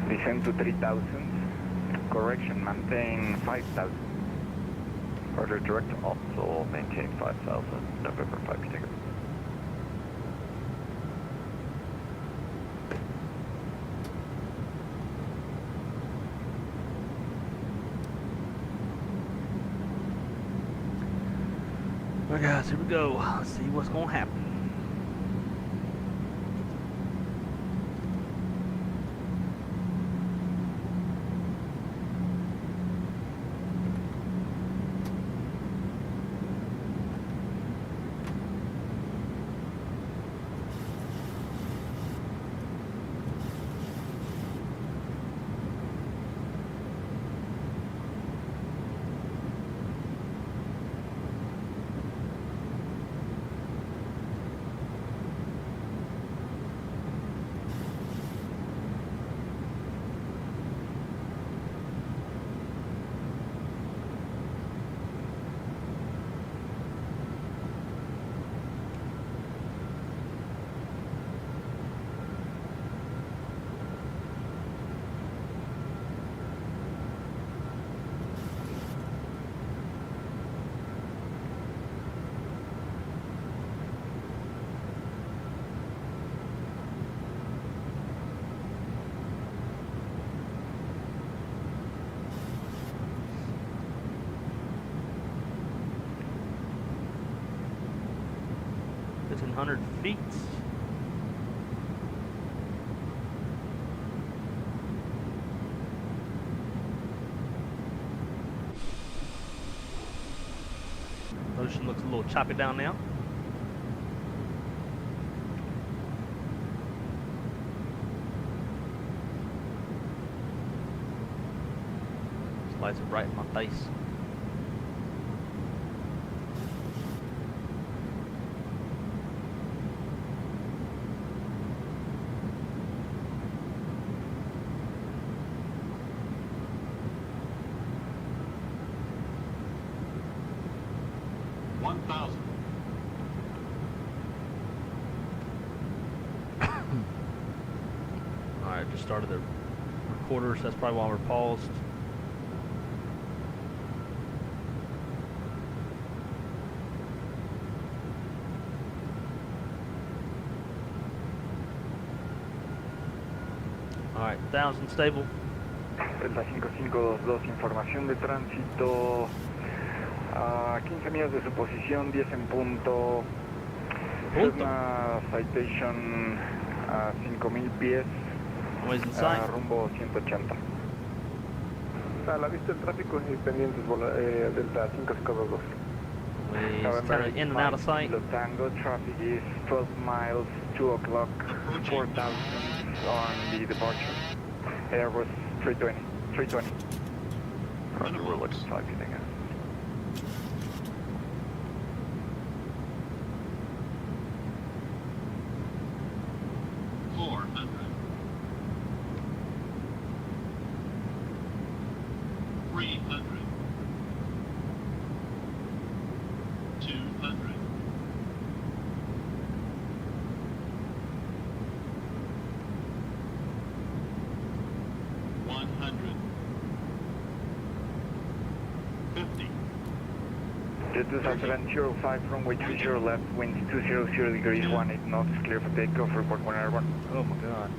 descend to 3000, correction, maintain 5000. Order direct hot sol, maintain 5000, November 5 ticket. Alright guys, here we go. Let's see what's gonna happen. 100 feet. Ocean looks a little choppy down now. These lights are right in my face. Alright, just started the recorder, so that's probably why we're paused. Alright, 1,000 stable. Delta 5522, información de tránsito a 15 millas de su posición, 10 en punto. Una citation a 5,000 pies, rumbo 180. A la vista del tráfico y pendientes, Delta 5522. It's kind of in and out of sight. Kilo Tango, traffic is 12 miles, 2 o'clock, 4,000 on the departure. Airbus 320. Roger, we're looking 5 feet again. Jet 2705, runway 30 left, winds 200 degrees, 18 knots, clear for takeoff, report when airborne. Oh my god.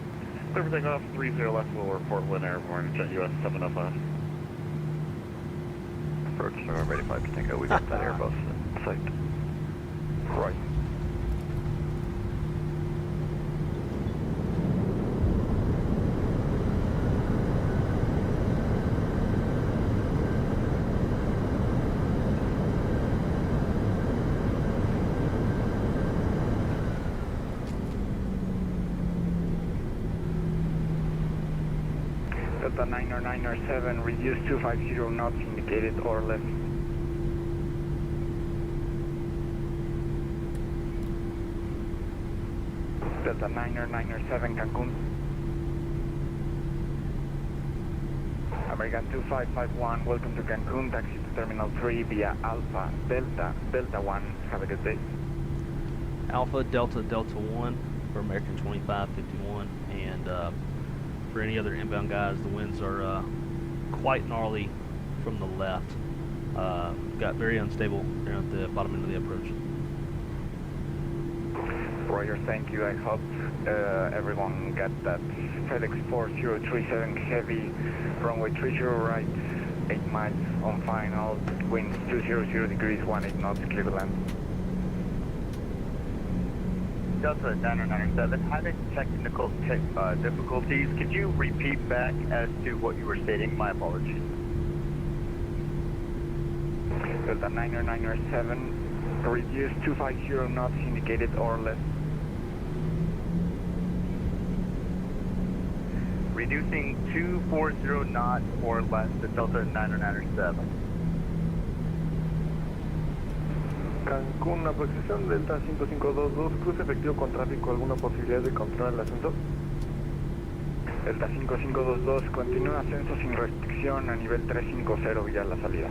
Clear for takeoff, 30 left, we'll report when airborne, Jet US 705. Approach November 85 to Tango, we got that Airbus in sight. Right. Delta 997, reduce 250 knots indicated or left. Delta 997, Cancun. American 2551, welcome to Cancun, taxi to Terminal 3 via Alpha, Delta 1, have a good day. Alpha, Delta 1 for American 2551, and for any other inbound guys, the winds are quite gnarly from the left. Got very unstable there at the bottom end of the approach. Roger, thank you. I hope everyone got that. FedEx 4037 heavy, runway 30 right, 8 miles on final, winds 200 degrees, 18 knots, clear to land. Delta 997, having technical difficulties. Could you repeat back as to what you were stating? My apologies. Delta 997, reduce 250 knots indicated or less. Reducing 240 knots or less to Delta 997. Cancún, aproximación Delta 5522, cruce efectivo con tráfico, ¿alguna posibilidad de controlar el ascenso? Delta 5522, continúa ascenso sin restricción a nivel 350 vía la salida.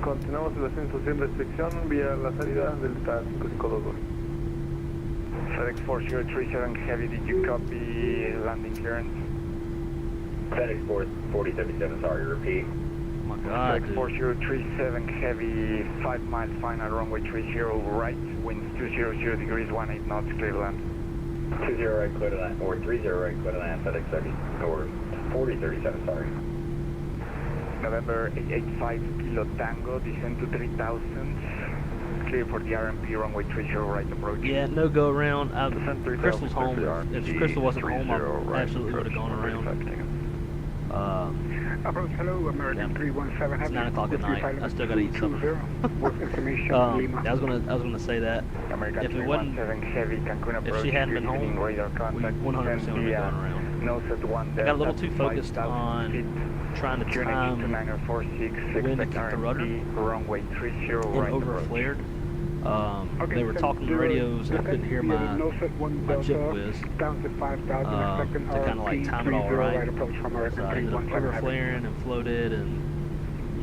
Continuamos el ascenso sin restricción vía la salida Delta 5522. FedEx 4037 Heavy, did you copy landing clearance? FedEx 4037, sorry, repeat. Oh my god, FedEx 4037 Heavy, 5 miles final, runway 30 right, winds 200 degrees, 18 knots, clear to land. 20 right, clear to land, or 30 right, clear to land, FedEx 30, or 4037, sorry. November 885 Kilo Tango, descend to 3000, clear for the RMP runway 30 right approach. Yeah, no go around. Descent 3000 Crystal's home. clear for the If RMP Crystal wasn't home, 30 I right absolutely would have approach, gone around. 45 Approach, hello, American Yeah. 317. It's 9 o'clock at night. I still gotta eat something. With information, Lima. I was gonna say that. American If it wasn't, 317 heavy, Cancun approach. if she hadn't been good evening, home, radar we contact. 100% would have been going around. Nose at 1 I got a little Delta too focused 5,000 on feet. trying to QNH time 2946, when to expect keep the rudder RMP, runway 30 and right over approach. flared. Okay, They were talking to radios and I couldn't hear my chip whiz. Down to 5,000, expecting to kind of like time it all 30 right. approach from So American I ended up 317. over flaring and floated, and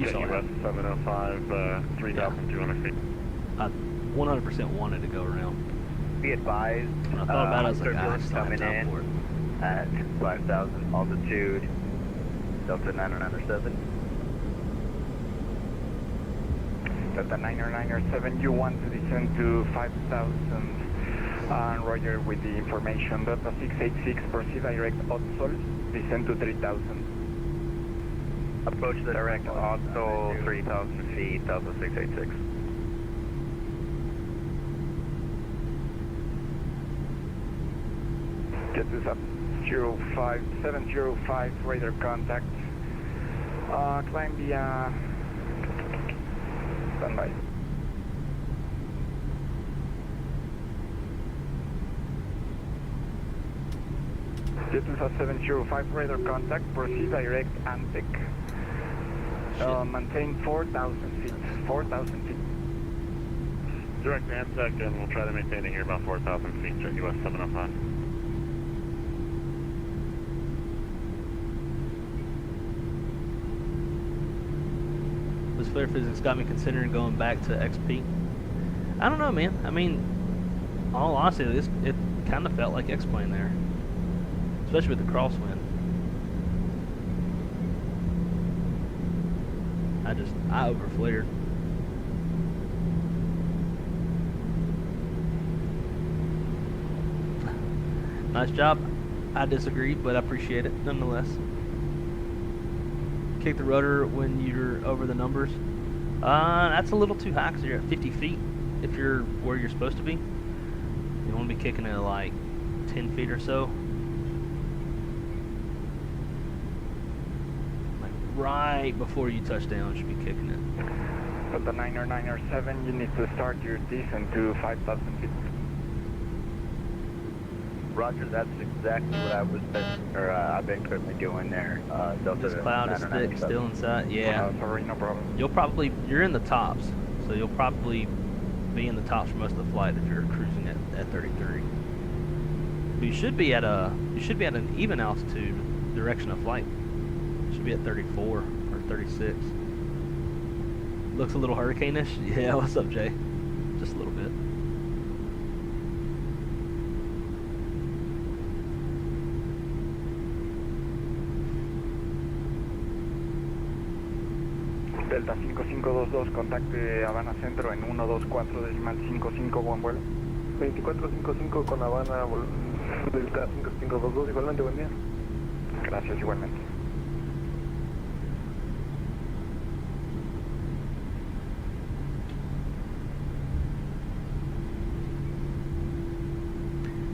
you saw it. 705, 3,200 feet. I 100% wanted to go around. Be advised, When I thought about it, I was like, turbulence I still have coming time in for it. at 5,000 altitude, Delta 997. Delta 997, you want to descend to 5,000. Roger with the information. Delta 686, proceed direct Odsol, descend to 3,000. Approach the direct Odsol, 3,000 feet, Delta 686. Get this up. 705 radar contact. Climb the standby. Jetline 705 radar contact. Proceed direct Antec. Maintain 4,000 feet. 4,000 feet. Direct Antec, and we'll try to maintain it here about 4,000 feet, Jet US 705. This flare physics got me considering going back to XP. I don't know, man. I mean, all honesty, it kind of felt like X-plane there, especially with the crosswind. I overflared. Nice job. I disagreed, but I appreciate it nonetheless. Kick the rudder when you're over the numbers. That's a little too high because you're at 50 feet if you're where you're supposed to be. You want to be kicking it at like 10 feet or so. Like right before you touch down, you should be kicking it. Delta 997, you need to start your descent to 5,000 feet. Roger, that's exactly what I've been currently doing there. Delta This cloud is thick, 997. still inside. Yeah. Sorry, no problem. You're in the tops, so you'll probably be in the tops for most of the flight if you're cruising at 33. But you should be at an even altitude direction of flight. You should be at 34 or 36. Looks a little hurricane-ish. Yeah, what's up, Jay? Just a little bit. Delta 5522, contacte Habana Centro en 124.55, buen vuelo. 2455 con Habana, Delta 5522, igualmente, buen día. Gracias, igualmente.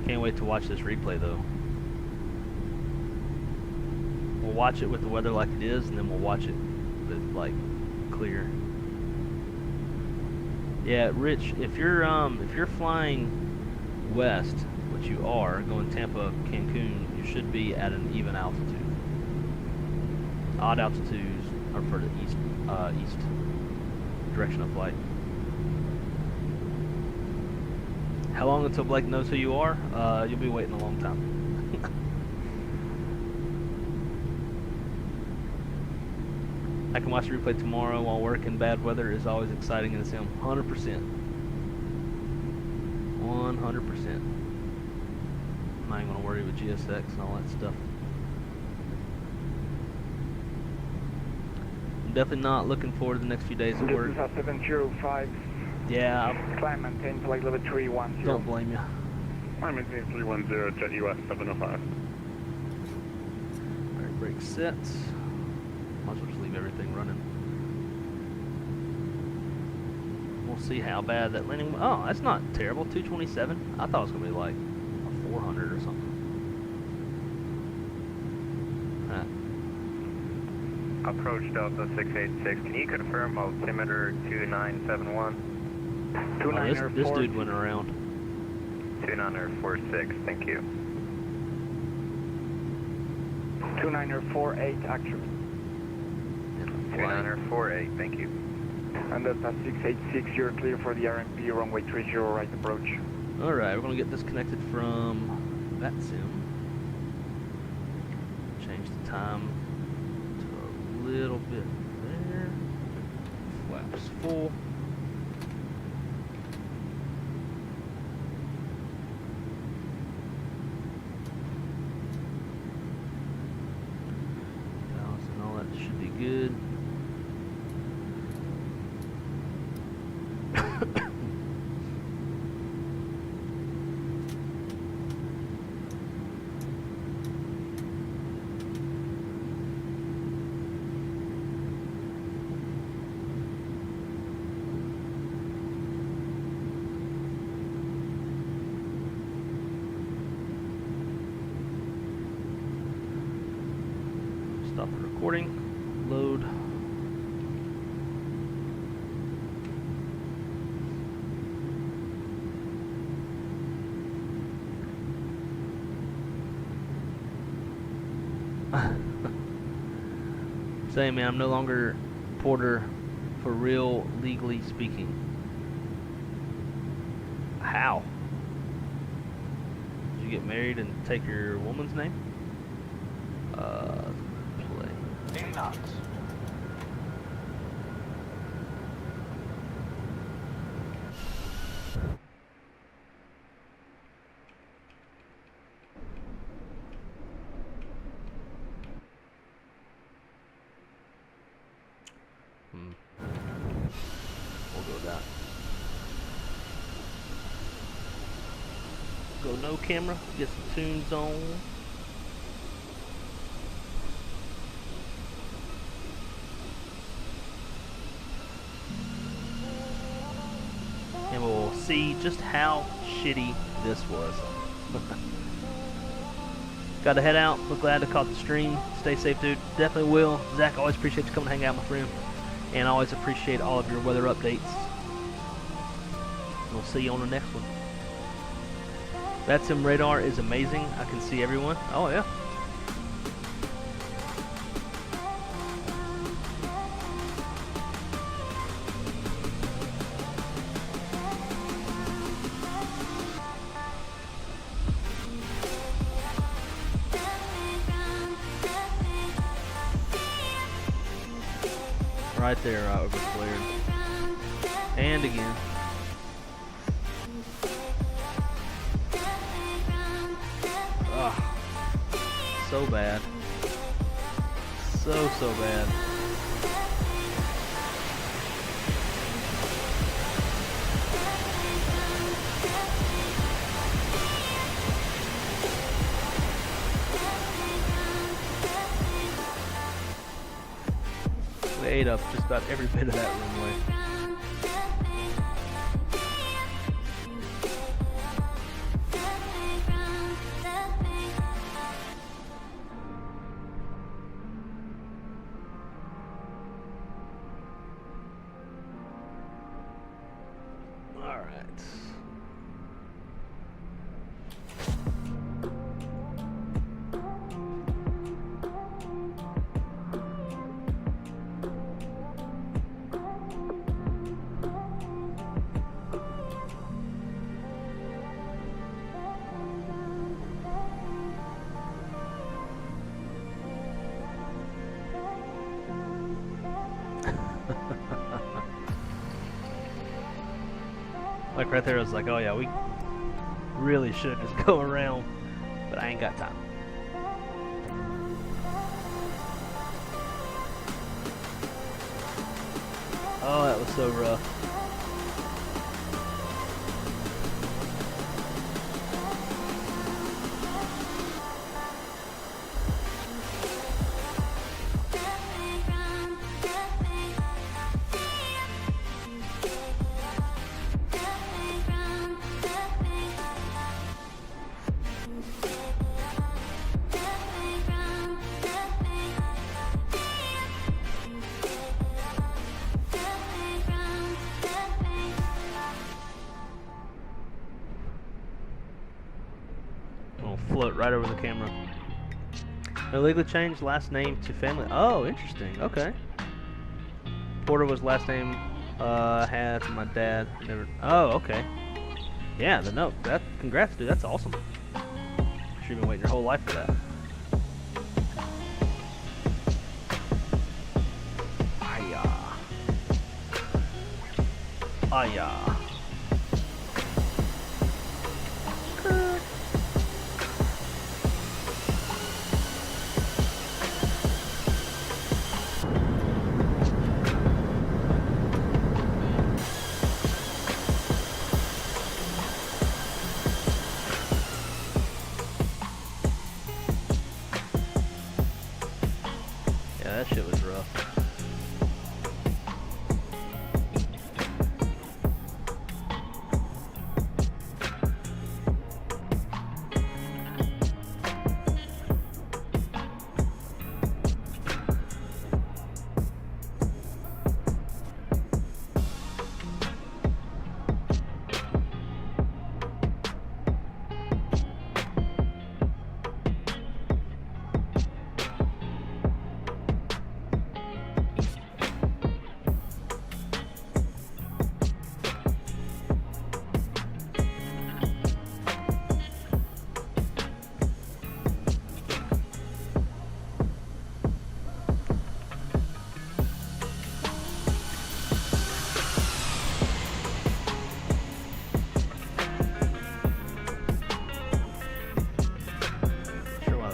Can't wait to watch this replay though. We'll watch it with the weather like it is, and then we'll watch it with like clear. Yeah, Rich, if you're flying west, which you are, going Tampa, Cancun, you should be at an even altitude. Odd altitudes are for the east direction of flight. How long until Blake knows who you are? You'll be waiting a long time. I can watch the replay tomorrow while working. Bad weather is always exciting in the sim. 100%. 100%. I'm not even going to worry with GSX and all that stuff. I'm definitely not looking forward to the next few days of work. This is 705. Yeah, Climb maintain flight level 310. don't blame you. I'm maintain 310, Jet US 705. Alright, brake sets. Might as well just leave everything running. we'll see how bad that landing. Oh, that's not terrible. 227. I thought it was gonna be like a 400 or something. Approach Delta 686. Can you confirm altimeter 2971? Oh, this dude went around. 2946. Thank you. 2948 actually. 2948. Thank you. And Delta 686, you're clear for the RMP runway 30 right approach. Alright, we're going to get disconnected from that sim. Change the time to a little bit there. Flaps full. Balance and all that should be good. Stop the recording. Load. Say, man, I'm no longer Porter for real, legally speaking. How? Did you get married and take your woman's name? Play. 80 knots. We'll go with that. Go no camera, get some tunes on. And we'll see just how shitty this was. Got to head out, but glad to caught the stream. Stay safe, dude. Definitely will. Zach, always appreciate you coming to hang out, my friend. And I always appreciate all of your weather updates. We'll see you on the next one. That sim radar is amazing. I can see everyone. Oh, yeah. Right there, overflared. And again. Ugh. So bad. So bad. We ate up just about every bit of that runway. All right. Like right there, I was like, oh yeah, we really should just go around, but I ain't got time. Oh, that was so rough. float right over the camera. Illegally changed last name to family. Oh, interesting. Okay. Porter was last name I had from my dad. Never. Oh, okay. Yeah, the note. That. Congrats, dude. That's awesome. Sure you've been waiting your whole life for that. Hiya. Hiya. Yeah, that shit was rough.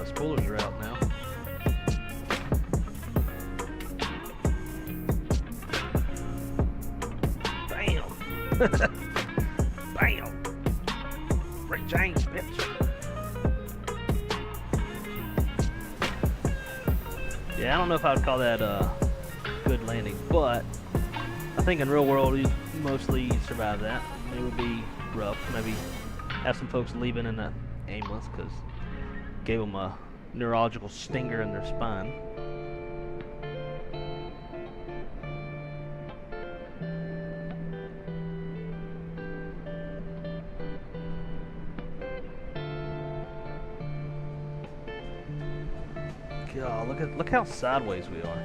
Spoilers are out now. Bam! Bam! Rick James, bitch. Yeah, I don't know if I would call that a good landing, but I think in real world you mostly survive that. It would be rough. Maybe have some folks leaving in a aimless because gave them a neurological stinger in their spine. God, look how sideways we are.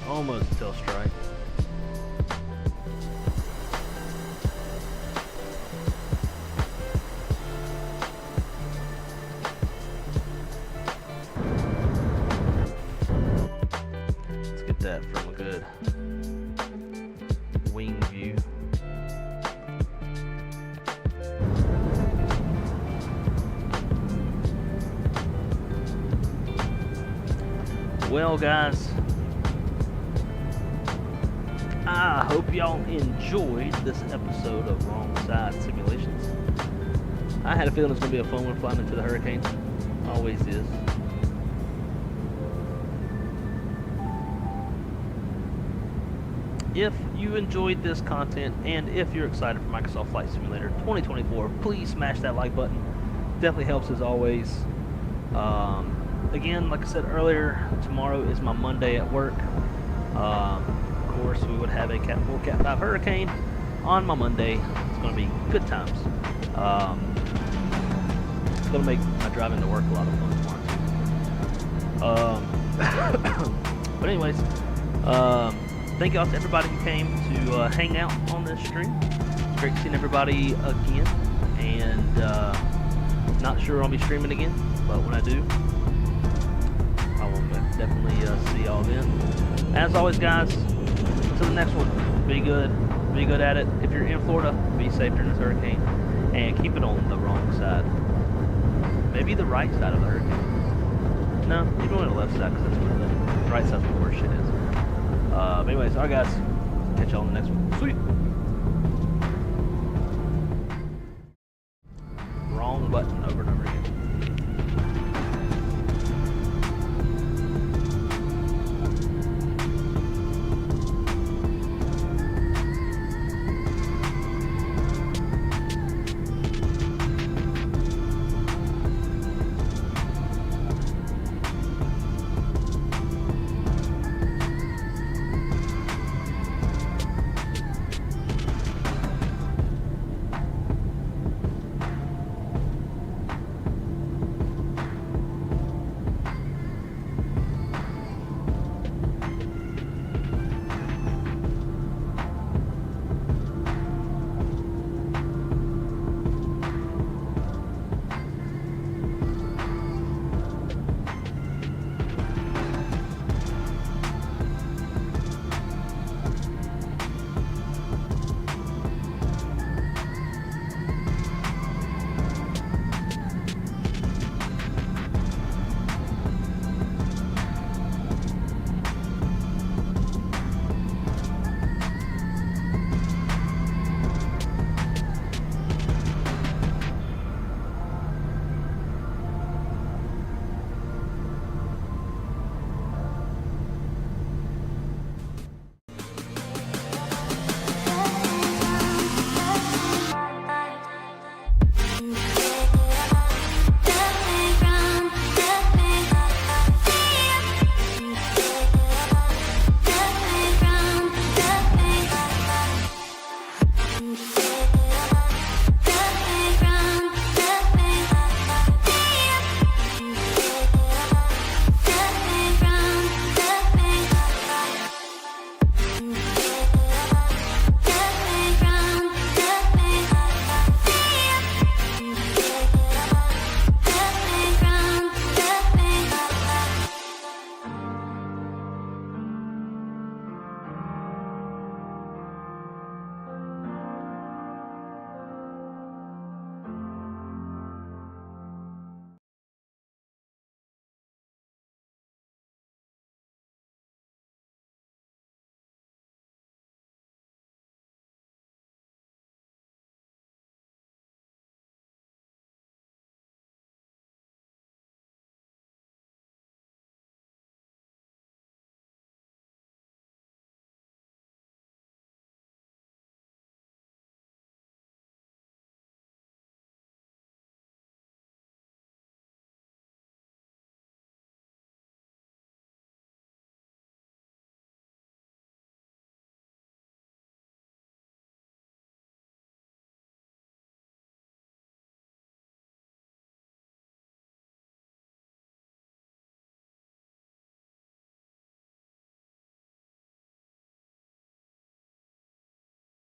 Almost tail strike. Let's get that from a good wing view. Well, guys, I hope y'all enjoyed this episode of Wrong Side Simulations. I had a feeling it was going to be a fun one flying into the hurricane. Always is. If you enjoyed this content and if you're excited for Microsoft Flight Simulator 2024, please smash that like button. Definitely helps as always. Again, like I said earlier, tomorrow is my Monday at work. Of course, we would have a Cat 4, Cat 5 hurricane on my Monday. It's going to be good times. It's going to make my driving to work a lot of fun tomorrow. But anyways, thank y'all to everybody who came to hang out on this stream. It's great seeing everybody again. And not sure I'll be streaming again, but when I do, I will definitely see y'all then. As always, guys, until the next one, be good at it. If you're in Florida, be safe during this hurricane, and keep it on the wrong side. Maybe the right side of the hurricane. No, you're going to the left side because that's where the right side's where the worst shit is. Anyways, alright guys, catch y'all on the next one. Sweet.